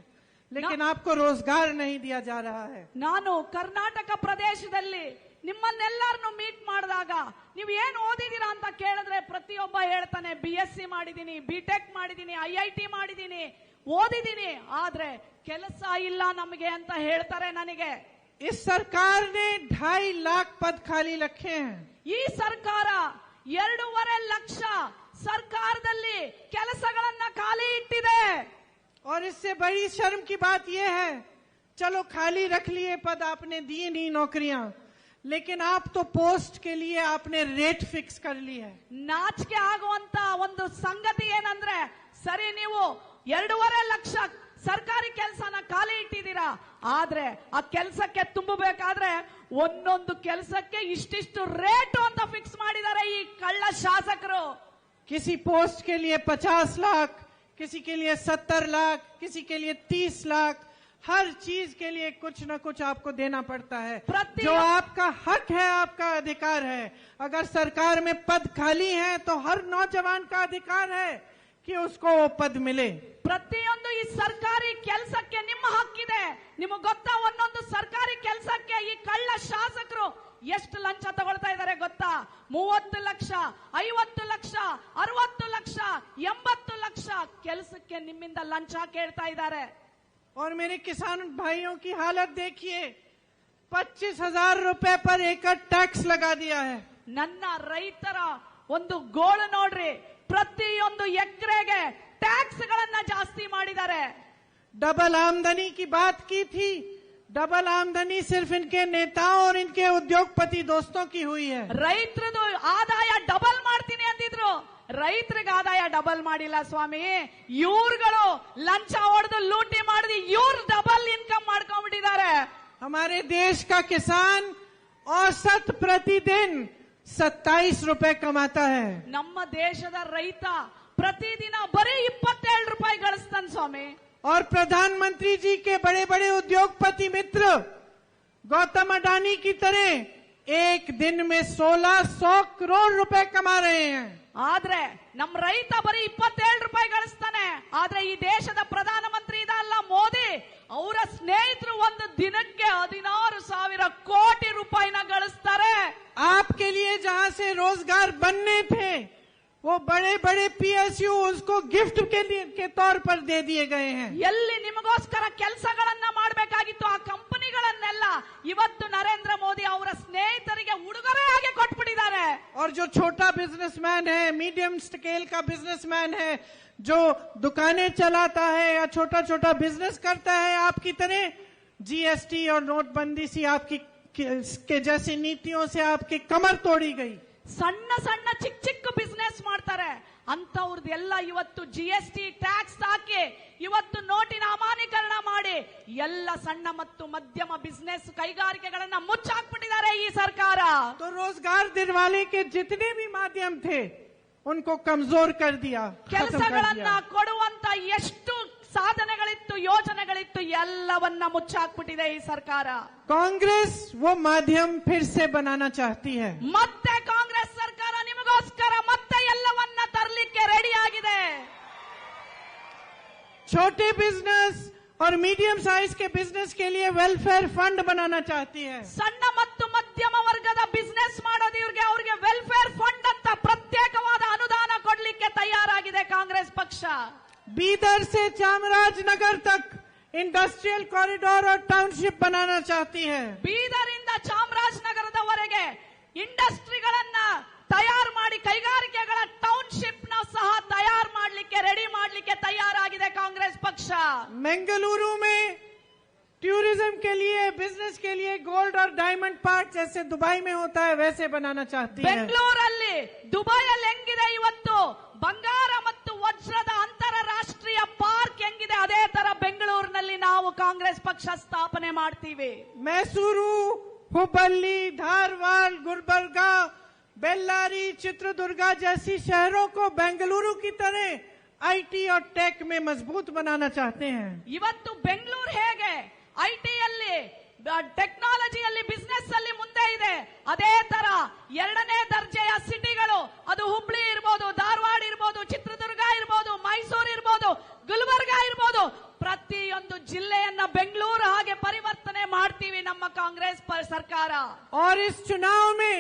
लेकिन आपको रोजगार नहीं दिया जा रहा है. ನಾನು ಕರ್ನಾಟಕ ಪ್ರದೇಶದಲ್ಲಿ ನಿಮ್ಮನ್ನೆಲ್ಲರನ್ನು ಮೀಟ್ ಮಾಡಿದಾಗ ನೀವು ಏನು ಓದಿದೀರಾ ಅಂತ ಕೇಳಿದ್ರೆ ಪ್ರತಿಯೊಬ್ಬ ಹೇಳ್ತಾನೆ BSc ಮಾಡಿದೀನಿ, ಬಿಟೆಕ್ ಮಾಡಿದೀನಿ, IIT ಮಾಡಿದೀನಿ, ಓದಿದೀನಿ, ಆದ್ರೆ ಕೆಲಸ ಇಲ್ಲ ನಮಗೆ ಅಂತ ಹೇಳ್ತಾರೆ ನನಗೆ. इस सरकार ने 2.5 लाख पद खाली रखे हैं. ಈ ಸರ್ಕಾರ 2.5 ಲಕ್ಷ ಸರ್ಕಾರದಲ್ಲಿ ಕೆಲಸಗಳನ್ನ ಖಾಲಿ ಇಟ್ಟಿದೆ. और इससे बड़ी शर्म की बात यह है, चलो खाली रख लिए पद, आपने दिए नहीं नौकरियां, लेकिन आप तो पोस्ट के लिए आपने रेट फिक्स कर ली है. ನಾಚಿಕೆ ಆಗುವಂತ ಒಂದು ಸಂಗತಿ ಏನಂದ್ರೆ, ಸರಿ ನೀವು 2.5 ಲಕ್ಷ ಸರ್ಕಾರಿ ಕೆಲಸನ ಖಾಲಿ ಇಟ್ಟಿದ್ದೀರಾ, ಆದ್ರೆ ಆ ಕೆಲಸಕ್ಕೆ ತುಂಬಬೇಕಾದ್ರೆ ಒಂದೊಂದು ಕೆಲಸಕ್ಕೆ ಇಷ್ಟಿಷ್ಟು ರೇಟ್ ಅಂತ ಫಿಕ್ಸ್ ಮಾಡಿದ್ದಾರೆ ಈ ಕಳ್ಳ ಶಾಸಕರು. किसी पोस्ट के लिए 50 लाख, किसी के लिए 70 लाख, किसी के लिए 30 लाख, हर चीज के लिए कुछ न कुछ आपको देना पड़ता है. जो आपका हक है, आपका अधिकार है. अगर सरकार में पद खाली है तो हर नौजवान का अधिकार है कि उसको वो पद मिले. ಪ್ರತಿಯೊಂದು ಈ ಸರ್ಕಾರಿ ಕೆಲಸಕ್ಕೆ ನಿಮ್ಮ ಹಕ್ಕಿದೆ. ನಿಮಗೆ ಗೊತ್ತಾ, ಒಂದೊಂದು ಸರ್ಕಾರಿ ಕೆಲಸಕ್ಕೆ ಈ ಕಳ್ಳ ಶಾಸಕರು ಎಷ್ಟು ಲಂಚ ತಗೊಳ್ತಾ ಇದ್ದಾರೆ ಗೊತ್ತಾ? 30 ಲಕ್ಷ, 50 ಲಕ್ಷ, 60 ಲಕ್ಷ, 80 ಲಕ್ಷ ಕೆಲಸಕ್ಕೆ ನಿಮ್ಮಿಂದ ಲಂಚ ಕೇಳ್ತಾ ಇದ್ದಾರೆ. और मेरे किसान भाइयों की हालत देखिए, 25,000 रुपए पर एकड़ टैक्स लगा दिया है। ನನ್ನ ರೈತರ ಒಂದು ಗೋಳು ನೋಡ್ರಿ, ಪ್ರತಿಯೊಂದು ಎಕರೆಗೆ ಟ್ಯಾಕ್ಸ್ ಗಳನ್ನ ಜಾಸ್ತಿ ಮಾಡಿದ್ದಾರೆ। डबल आमदनी की बात की थी, डबल आमदनी सिर्फ इनके नेताओं और इनके उद्योगपति दोस्तों की हुई है। ರೈತರದು ಆದಾಯ ಡಬಲ್ ಮಾಡ್ತೀನಿ ಅಂದಿದ್ರು, ರೈತರಿಗೆ ಆದಾಯ ಡಬಲ್ ಮಾಡಿಲ್ಲ ಸ್ವಾಮಿ, ಇವ್ರುಗಳು ಲಂಚ ಹೊಡೆದು ಲೂಟಿ ಮಾಡಿದ ಇವ್ರು ಡಬಲ್ ಇನ್ಕಮ್ ಮಾಡ್ಕೊಂಡ್ಬಿಟ್ಟಿದ್ದಾರೆ। हमारे देश का किसान औसत प्रतिदिन 27 रुपए कमाता है। ನಮ್ಮ ದೇಶದ ರೈತ ಪ್ರತಿದಿನ ಬರೀ 27 ರೂಪಾಯಿ ಗಳಿಸ್ತಾನೆ ಸ್ವಾಮಿ। और प्रधानमंत्री जी के बड़े बड़े उद्योगपति मित्र गौतम अडानी की तरह एक दिन में 1600 करोड़ रुपए कमा रहे हैं। ಆದ್ರೆ ನಮ್ಮ ರೈತ ಬರೀ 27 ರೂಪಾಯಿ ಗಳಿಸ್ತಾನೆ, ಆದ್ರೆ ಈ ದೇಶದ ಪ್ರಧಾನಮಂತ್ರಿ ಇದಲ್ಲ ಮೋದಿ, ಅವರ ಸ್ನೇಹಿತರು ಒಂದು ದಿನಕ್ಕೆ 16,000 ಕೋಟಿ ರೂಪಾಯಿನ ಗಳಿಸ್ತಾರೆ। आपके लिए जहां से रोजगार बनने थे वो बड़े बड़े PSU उसको गिफ्ट के तौर पर दे दिए गए हैं। ಎಲ್ಲಿ ನಿಮಗೋಸ್ಕರ ಕೆಲಸಗಳನ್ನ ಮಾಡಬೇಕಾಗಿತ್ತು ಆ ಕಂಪನಿಗಳನ್ನೆಲ್ಲ ಇವತ್ತು ನರೇಂದ್ರ ಮೋದಿ ಅವರ ಸ್ನೇಹಿತರಿಗೆ ಉಡುಗೊರೆಯಾಗಿ ಕೊಟ್ಬಿಟ್ಟಿದ್ದಾರೆ। और जो छोटा बिजनेसमैन है, मीडियम स्केल का बिजनेसमैन है, जो दुकानें चलाता है या छोटा छोटा बिजनेस करता है, आपकी तरह GST और नोटबंदी सी आपकी के जैसी नीतियों से आपकी कमर तोड़ी गई। ಸಣ್ಣ ಸಣ್ಣ ಚಿಕ್ಕ ಚಿಕ್ಕ ಬಿಸ್ನೆಸ್ ಮಾಡ್ತಾರೆ ಅಂತವ್ರದೆಲ್ಲ ಇವತ್ತು GST ಟ್ಯಾಕ್ಸ್ ಹಾಕಿ ಇವತ್ತು ನೋಟಿನ ಅಮಾನ್ಯೀಕರಣ ಮಾಡಿ ಎಲ್ಲ ಸಣ್ಣ ಮತ್ತು ಮಧ್ಯಮ ಬಿಸ್ನೆಸ್ ಕೈಗಾರಿಕೆಗಳನ್ನ ಮುಚ್ಚಾಕ್ಬಿಟ್ಟಿದ್ದಾರೆ ಈ ಸರ್ಕಾರ। तो रोजगार दिलवाने के जितने भी माध्यम थे उनको कमजोर कर दिया, ಕೆಲಸಗಳನ್ನ ಕೊಡುವಂತ ಎಷ್ಟು ಸಾಧನೆಗಳಿತ್ತು ಯೋಜನೆಗಳಿತ್ತು ಎಲ್ಲವನ್ನ ಮುಚ್ಚಾಕ್ಬಿಟ್ಟಿದೆ ಈ ಸರ್ಕಾರ। कांग्रेस वो माध्यम फिर से बनाना चाहती है। ಮತ್ತೆ ಕಾಂಗ್ರೆಸ್ ಸರ್ಕಾರ ನಿಮಗೋಸ್ಕರ ಮತ್ತೆ ಎಲ್ಲವನ್ನ ತರಲಿಕ್ಕೆ ರೆಡಿ ಆಗಿದೆ। छोटे बिजनेस और मीडियम साइज के बिजनेस के लिए वेलफेयर फंड बनाना चाहती है। ಸಣ್ಣ ಮತ್ತು ಮಧ್ಯಮ ವರ್ಗದ ಬಿಸ್ನೆಸ್ ಮಾಡೋದು ಇವ್ರಿಗೆ ಅವ್ರಿಗೆ ವೆಲ್ಫೇರ್ ಫಂಡ್ ಅಂತ ಪ್ರತ್ಯೇಕವಾದ ಅನುದಾನ ಕೊಡ್ಲಿಕ್ಕೆ ತಯಾರಾಗಿದೆ ಕಾಂಗ್ರೆಸ್ ಪಕ್ಷ। बीदर से चामराजनगर तक इंडस्ट्रियल कॉरिडोर और टाउनशिप बनाना चाहती है। ಬೀದರಿಂದ ಚಾಮರಾಜನಗರದವರೆಗೆ ಇಂಡಸ್ಟ್ರಿಗಳನ್ನ ತಯಾರು ಮಾಡಿ ಕೈಗಾರಿಕೆಗಳ ಟೌನ್ಶಿಪ್ ನ ಸಹ ತಯಾರು ಮಾಡಲಿಕ್ಕೆ ರೆಡಿ ಮಾಡಲಿಕ್ಕೆ ತಯಾರಾಗಿದೆ ಕಾಂಗ್ರೆಸ್ ಪಕ್ಷ। बेंगलुरु में टूरिज्म के लिए, बिजनेस के लिए गोल्ड और डायमंड पार्क जैसे दुबई में होता है वैसे बनाना चाहती है। ಬೆಂಗಳೂರಲ್ಲಿ ದುಬೈಯಲ್ಲಿ ಹೆಂಗಿದೆ ಇವತ್ತು ಬಂಗಾರ ಮತ್ತು ವಜ್ರದ ಅಂತಾರಾಷ್ಟ್ರೀಯ ಪಾರ್ಕ್ ಹೆಂಗಿದೆ ಅದೇ ತರ ಬೆಂಗಳೂರಿನಲ್ಲಿ ನಾವು ಕಾಂಗ್ರೆಸ್ ಪಕ್ಷ ಸ್ಥಾಪನೆ ಮಾಡ್ತೀವಿ। मैसूरू, हुबली, धारवाड़, गुलबर्गा, बेल्लारी, चित्रदुर्गा जैसी शहरों को बेंगलुरु की तरह IT और टेक में मजबूत बनाना चाहते हैं। ಇವತ್ತು ಬೆಂಗಳೂರು ಹೇಗೆ ಐಟಿಯಲ್ಲಿ ಟೆಕ್ನಾಲಜಿಯಲ್ಲಿ ಬಿಸ್ನೆಸ್ ಅಲ್ಲಿ ಮುಂದೆ ಇದೆ, ಅದೇ ತರ ಎರಡನೇ ದರ್ಜೆಯ ಸಿಟಿಗಳು ಅದು ಹುಬ್ಳಿ ಇರಬಹುದು, ಧಾರವಾಡ ಇರಬಹುದು, ಚಿತ್ರದುರ್ಗ ಇರಬಹುದು, ಮೈಸೂರು ಇರಬಹುದು, ಗುಲ್ಬರ್ಗಾ ಇರಬಹುದು, ಪ್ರತಿಯೊಂದು ಜಿಲ್ಲೆಯನ್ನ ಬೆಂಗಳೂರು ಹಾಗೆ ಪರಿವರ್ತನೆ ಮಾಡ್ತೀವಿ ನಮ್ಮ ಕಾಂಗ್ರೆಸ್ ಸರ್ಕಾರ। और इस चुनाव में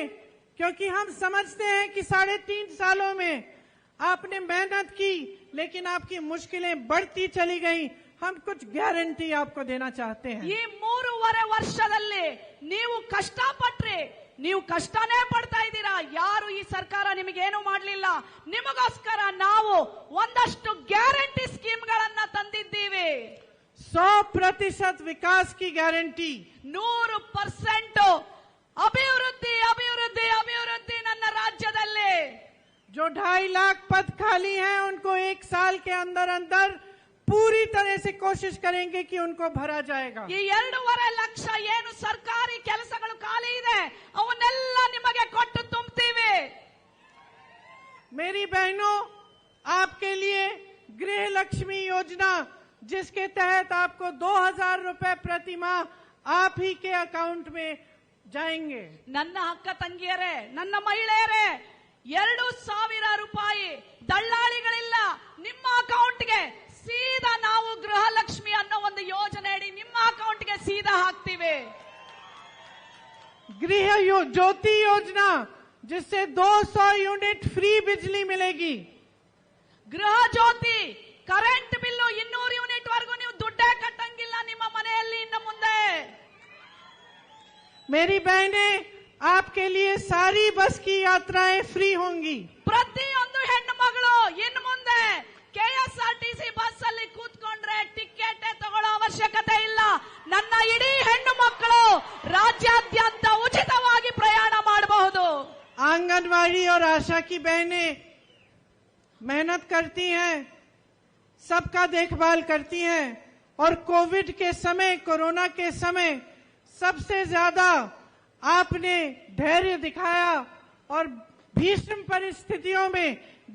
क्योंकि हम समझते हैं कि 3.5 सालों में आपने मेहनत की लेकिन आपकी मुश्किलें बढ़ती चली गई, हम कुछ गारंटी आपको देना चाहते हैं। ಈ 3.5 ವರ್ಷದಲ್ಲಿ ನೀವು ಕಷ್ಟಪಟ್ರಿ, ನೀವು ಕಷ್ಟನೇ ಪಡ್ತಾ ಇದ್ದೀರಾ, ಯಾರು ಈ ಸರ್ಕಾರ ನಿಮಗೇನು ಮಾಡಲಿಲ್ಲ, ನಿಮಗೋಸ್ಕರ ನಾವು ಒಂದಷ್ಟು ಗ್ಯಾರಂಟಿ ಸ್ಕೀಮ್ಗಳನ್ನ ತಂದಿದ್ದೀವಿ। 100% विकास की गारंटी, 100% ಅಭಿವೃದ್ಧಿ ಅಭಿವೃದ್ಧಿ ಅಭಿವೃದ್ಧಿ ನನ್ನ ರಾಜ್ಯದಲ್ಲಿ। जो 2.5 लाख पद खाली हैं उनको 1 साल के अंदर अंदर पूरी तरह से कोशिश करेंगे कि उनको भरा जाएगा। ಈ 2.5 ಲಕ್ಷ ಏನು ಸರ್ಕಾರಿ ಕೆಲಸಗಳು ಖಾಲಿ ಇದೆ ಅವನ್ನೆಲ್ಲ ನಿಮಗೆ ಕೊಟ್ಟು ತುಂಬುತ್ತೀವಿ। मेरी बहनों, आपके लिए गृह लक्ष्मी योजना जिसके तहत आपको 2,000 रुपए प्रति माह आप ही के अकाउंट में जाएंगे। ನನ್ನ ಅಕ್ಕ ತಂಗಿಯರೇ, ನನ್ನ ಮಹಿಳೆಯರೇ, 2,000 ರೂಪಾಯಿ ದಳ್ಳಾಳಿಗಳಿಲ್ಲ, ನಿಮ್ಮ ಅಕೌಂಟ್ಗೆ ಸೀದಾ ನಾವು ಗೃಹಲಕ್ಷ್ಮಿ ಅನ್ನೋ ಒಂದು ಯೋಜನೆ ಅಡಿ ನಿಮ್ಮ ಅಕೌಂಟ್ಗೆ ಸೀದಾ ಹಾಕ್ತೀವಿ। गृह ज्योति योजना जिससे 200 यूनिट फ्री बिजली मिलेगी। ಗೃಹ ಜ್ಯೋತಿ ಕರೆಂಟ್ ಬಿಲ್ಲು 200 ಯೂನಿಟ್ ವರೆಗೂ ನೀವು ದುಡ್ಡೇ ಕಟ್ಟಂಗಿಲ್ಲ। मेरी बहनें, आपके लिए सारी बस की यात्राएं फ्री होंगी। ಪ್ರತಿಯೊಂದು ಹೆಣ್ಣು ಮಗಳು ಇನ್ನು ಮುಂದೆ ಕೆಎಸ್ಆರ್ಟಿಸಿ ಬಸ್ ಅಲ್ಲಿ ಕೂತ್ಕೊಂಡ್ರೆ ಟಿಕೆಟ್ ತಗೊಳ್ಳೋ ಅವಶ್ಯಕತೆ ಇಲ್ಲ. ನನ್ನ ಇಡೀ ಹೆಣ್ಣು ಮಕ್ಕಳು ರಾಜ್ಯಾದ್ಯಂತ ಉಚಿತವಾಗಿ ಪ್ರಯಾಣ ಮಾಡಬಹುದು. आंगनवाड़ी और आशा की बहनें मेहनत करती हैं, सबका देखभाल करती हैं और कोविड के समय, कोरोना के समय सबसे ज्यादा आपने धैर्य दिखाया और भीषण परिस्थितियों में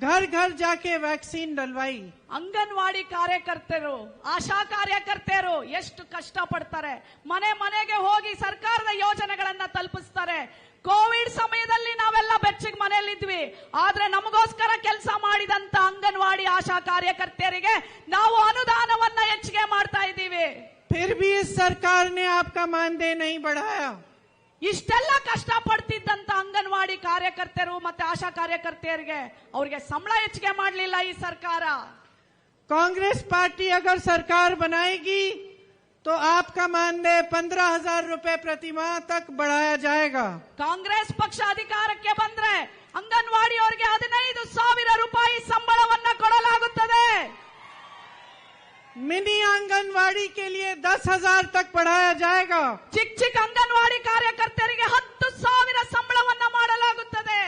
घर घर जाके वैक्सीन डलवाई। ಅಂಗನವಾಡಿ ಕಾರ್ಯಕರ್ತರು, ಆಶಾ ಕಾರ್ಯಕರ್ತೆಯರು ಎಷ್ಟು ಕಷ್ಟ ಪಡ್ತಾರೆ. ಮನೆ ಮನೆಗೆ ಹೋಗಿ ಸರ್ಕಾರದ ಯೋಜನೆಗಳನ್ನ ತಲುಪಿಸ್ತಾರೆ. ಕೋವಿಡ್ ಸಮಯದಲ್ಲಿ ನಾವೆಲ್ಲ ಬೆಚ್ಚಗೆ ಮನೆಯಲ್ಲಿದ್ವಿ, ಆದ್ರೆ ನಮಗೋಸ್ಕರ ಕೆಲಸ ಮಾಡಿದಂತ ಅಂಗನವಾಡಿ ಆಶಾ ಕಾರ್ಯಕರ್ತೆಯರಿಗೆ ನಾವು ಅನುದಾನವನ್ನ ಹೆಚ್ಚಿಗೆ ಮಾಡ್ತಾ ಇದ್ದೀವಿ. फिर भी इस सरकार ने आपका मानदेय नहीं बढ़ाया। ಇಷ್ಟೆಲ್ಲ ಕಷ್ಟ ಪಡ್ತಿದ್ದಂತ ಅಂಗನವಾಡಿ ಕಾರ್ಯಕರ್ತರು ಮತ್ತೆ ಆಶಾ ಕಾರ್ಯಕರ್ತೆಯರಿಗೆ ಅವರಿಗೆ ಸಂಬಳ ಹೆಚ್ಚಿಗೆ ಮಾಡಲಿಲ್ಲ ಈ ಸರ್ಕಾರ. कांग्रेस पार्टी अगर सरकार बनाएगी तो आपका मानदेय 15,000 रुपए प्रति माह तक बढ़ाया जाएगा। ಕಾಂಗ್ರೆಸ್ ಪಕ್ಷ ಅಧಿಕಾರಕ್ಕೆ ಬಂದ್ರೆ ಅಂಗನವಾಡಿ ಅವರಿಗೆ 15,000 ರೂಪಾಯಿ ಸಂಬಳವನ್ನ ಕೊಡಲಾಗುತ್ತದೆ. मिनी आंगनवाड़ी के लिए 10,000 तक बढ़ाया जाएगा। ಚಿಕ್ಕ ಚಿಕ್ಕ ಅಂಗನವಾಡಿ ಕಾರ್ಯಕರ್ತರಿಗೆ 10,000 ಸಂಬಳವನ್ನ ಮಾಡಲಾಗುತ್ತದೆ.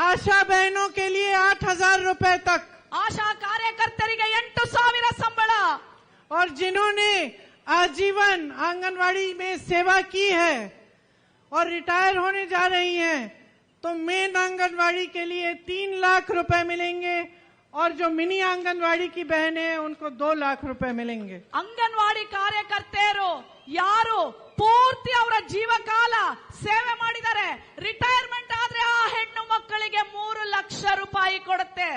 आशा बहनों के लिए 8,000 रुपए तक। ಆಶಾ ಕಾರ್ಯಕರ್ತರಿಗೆ 8,000 ಸಂಬಳ. और जिन्होंने आजीवन आंगनवाड़ी में सेवा की है और रिटायर होने जा रही हैं, तो मेन आंगनवाड़ी के लिए 3 लाख रुपए मिलेंगे और जो मिनी आंगनवाड़ी की बहनें हैं उनको 2 लाख रुपए मिलेंगे। ಅಂಗನವಾಡಿ ಕಾರ್ಯಕರ್ತೆಯರು ಯಾರು ಪೂರ್ತಿ ಅವರ ಜೀವಕಾಲ ಸೇವೆ ಮಾಡಿದ್ದಾರೆ, ರಿಟೈರ್ಮೆಂಟ್ ಆದ್ರೆ ಆ ಹೆಣ್ಣು ಮಕ್ಕಳಿಗೆ 3 ಲಕ್ಷ ರೂಪಾಯಿ ಕೊಡುತ್ತೆ.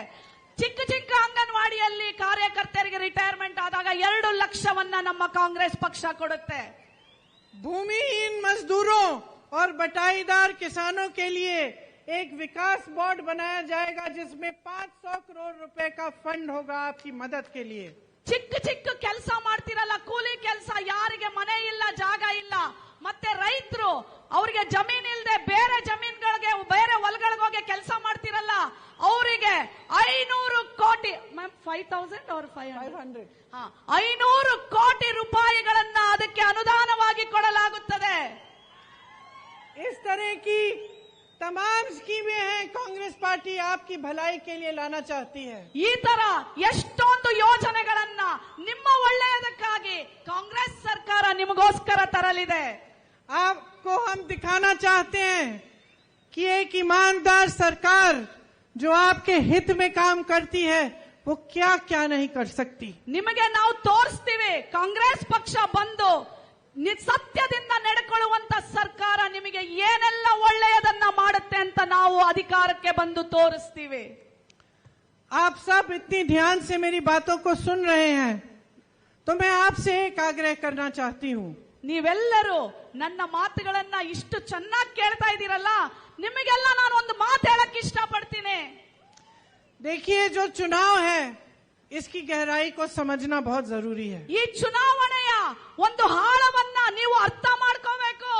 ಚಿಕ್ಕ ಚಿಕ್ಕ ಅಂಗನವಾಡಿಯಲ್ಲಿ ಕಾರ್ಯಕರ್ತರಿಗೆ ರಿಟೈರ್ಮೆಂಟ್ ಆದಾಗ 2 ಲಕ್ಷವನ್ನ ನಮ್ಮ ಕಾಂಗ್ರೆಸ್ ಪಕ್ಷ ಕೊಡುತ್ತೆ. भूमिहीन मजदूरों और बटाईदार किसानों के लिए एक विकास बोर्ड बनाया जाएगा जिसमें 500 करोड़ रुपए का फंड होगा आपकी मदद के लिए। ಚಿಕ್ಕ ಚಿಕ್ಕ ಕೆಲಸ ಮಾಡ್ತಿರಲ್ಲ, ಕೂಲಿ ಕೆಲಸ, ಯಾರಿಗೆ ಮನೆ ಇಲ್ಲ, ಜಾಗ ಇಲ್ಲ, ಮತ್ತೆ ರೈತರು ಅವರಿಗೆ ಜಮೀನ್ ಇಲ್ಲದೆ ಬೇರೆ ಜಮೀನ್ಗಳಿಗೆ ಬೇರೆ ಹೊಲಗಳಿಗೆ ಹೋಗಿ ಕೆಲಸ ಮಾಡ್ತಿರಲ್ಲ, ಅವರಿಗೆ 500 ಕೋಟಿ 5,000 or 500 500 ಕೋಟಿ ರೂಪಾಯಿಗಳನ್ನ ಅದಕ್ಕೆ ಅನುದಾನವಾಗಿ ಕೊಡಲಾಗುತ್ತದೆ. इस तरह की तमाम स्कीमें हैं कांग्रेस पार्टी आपकी भलाई के लिए लाना चाहती है। ಈ ತರ ಎಷ್ಟೊಂದು ಯೋಜನೆಗಳನ್ನ ನಿಮ್ಮ ಒಳ್ಳೆಯದಕ್ಕಾಗಿ ಕಾಂಗ್ರೆಸ್ ಸರ್ಕಾರ ನಿಮಗೋಸ್ಕರ ತರಲಿದೆ. आपको हम दिखाना चाहते हैं कि एक ईमानदार सरकार जो आपके हित में काम करती है वो क्या क्या नहीं कर सकती। ನಿಮಗೆ ನಾವು ತೋರಿಸ್ತೀವಿ, ಕಾಂಗ್ರೆಸ್ ಪಕ್ಷ ಬಂದು ಸತ್ಯದಿಂದ ನಡೆಕೊಳ್ಳುವಂತ ಸರ್ಕಾರ ನಿಮಗೆ ಏನೆಲ್ಲ ಒಳ್ಳೆಯದನ್ನ ಮಾಡುತ್ತೆ ಅಂತ ನಾವು ಅಧಿಕಾರಕ್ಕೆ ಬಂದು ತೋರಿಸ್ತೀವಿ. आप सब इतनी ध्यान से मेरी बातों को सुन रहे हैं तो मैं आपसे एक आग्रह करना चाहती हूँ। ನೀವೆಲ್ಲರೂ ನನ್ನ ಮಾತುಗಳನ್ನ ಇಷ್ಟು ಚೆನ್ನಾಗಿ ಕೇಳ್ತಾ ಇದ್ದೀರಲ್ಲ, ನಿಮಗೆಲ್ಲ ನಾನು ಒಂದು ಮಾತು ಹೇಳಕ್ ಇಷ್ಟಪಡ್ತೀನಿ. देखिए, जो चुनाव है इसकी गहराई को समझना बहुत जरूरी है। ಈ ಚುನಾವಣೆಯ ಒಂದು ಆಳವನ್ನ ನೀವು ಅರ್ಥ ಮಾಡ್ಕೋಬೇಕು.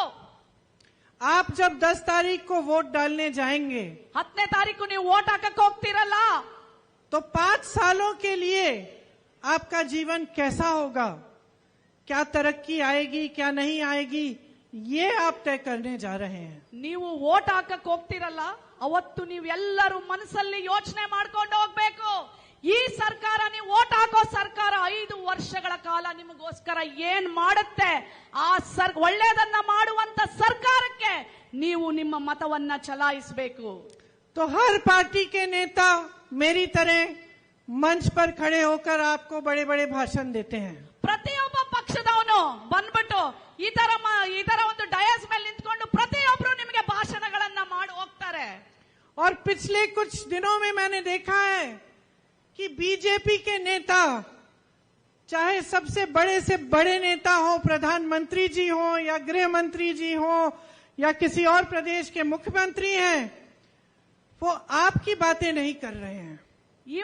आप जब 10 तारीख को वोट डालने जाएंगे 10ನೇ ತಾರೀಕು ನೀವು ವೋಟ್ ಹಾಕಕ್ ಹೋಗ್ತೀರಲ್ಲ, तो 5 सालों के लिए आपका जीवन कैसा होगा, क्या तरक्की आएगी क्या नहीं आएगी, ये आप तय करने जा रहे हैं। ನೀವು ವೋಟ್ ಹಾಕಕ್ ಹೋಗ್ತಿರಲ್ಲ, ಅವತ್ತು ನೀವೆಲ್ಲರೂ ಮನಸ್ಸಲ್ಲಿ ಯೋಚನೆ ಮಾಡ್ಕೊಂಡು ಹೋಗ್ಬೇಕು. ಈ ಸರ್ಕಾರ, ನೀವು ವೋಟ್ ಹಾಕೋ ಸರ್ಕಾರ 5 ವರ್ಷಗಳ ಕಾಲ ನಿಮಗೋಸ್ಕರ ಏನ್ ಮಾಡುತ್ತೆ, ಆ ಒಳ್ಳೆಯದನ್ನ ಮಾಡುವಂತ ಸರ್ಕಾರಕ್ಕೆ ನೀವು ನಿಮ್ಮ ಮತವನ್ನ ಚಲಾಯಿಸಬೇಕು. तो हर पार्टी के नेता मेरी तरह मंच पर खड़े होकर आपको बड़े बड़े भाषण देते हैं। ಪ್ರತಿಯೊಬ್ಬ ಪಕ್ಷದವನು ಬಂದ್ಬಿಟ್ಟು ಈ ತರ ಒಂದು ಡಯಾಸ್ ಮೇಲೆ ನಿಂತ್ಕೊಂಡು ಪ್ರತಿಯೊಬ್ರು ನಿಮಗೆ ಭಾಷಣಗಳನ್ನ ಮಾಡಿ ಹೋಗ್ತಾರೆ. और पिछले कुछ दिनों में मैंने देखा है कि बीजेपी के नेता, चाहे सबसे बड़े से बड़े नेता हो, प्रधानमंत्री जी हो या गृह मंत्री जी हो या किसी और प्रदेश के मुख्यमंत्री हैं, वो आपकी बातें नहीं कर रहे हैं।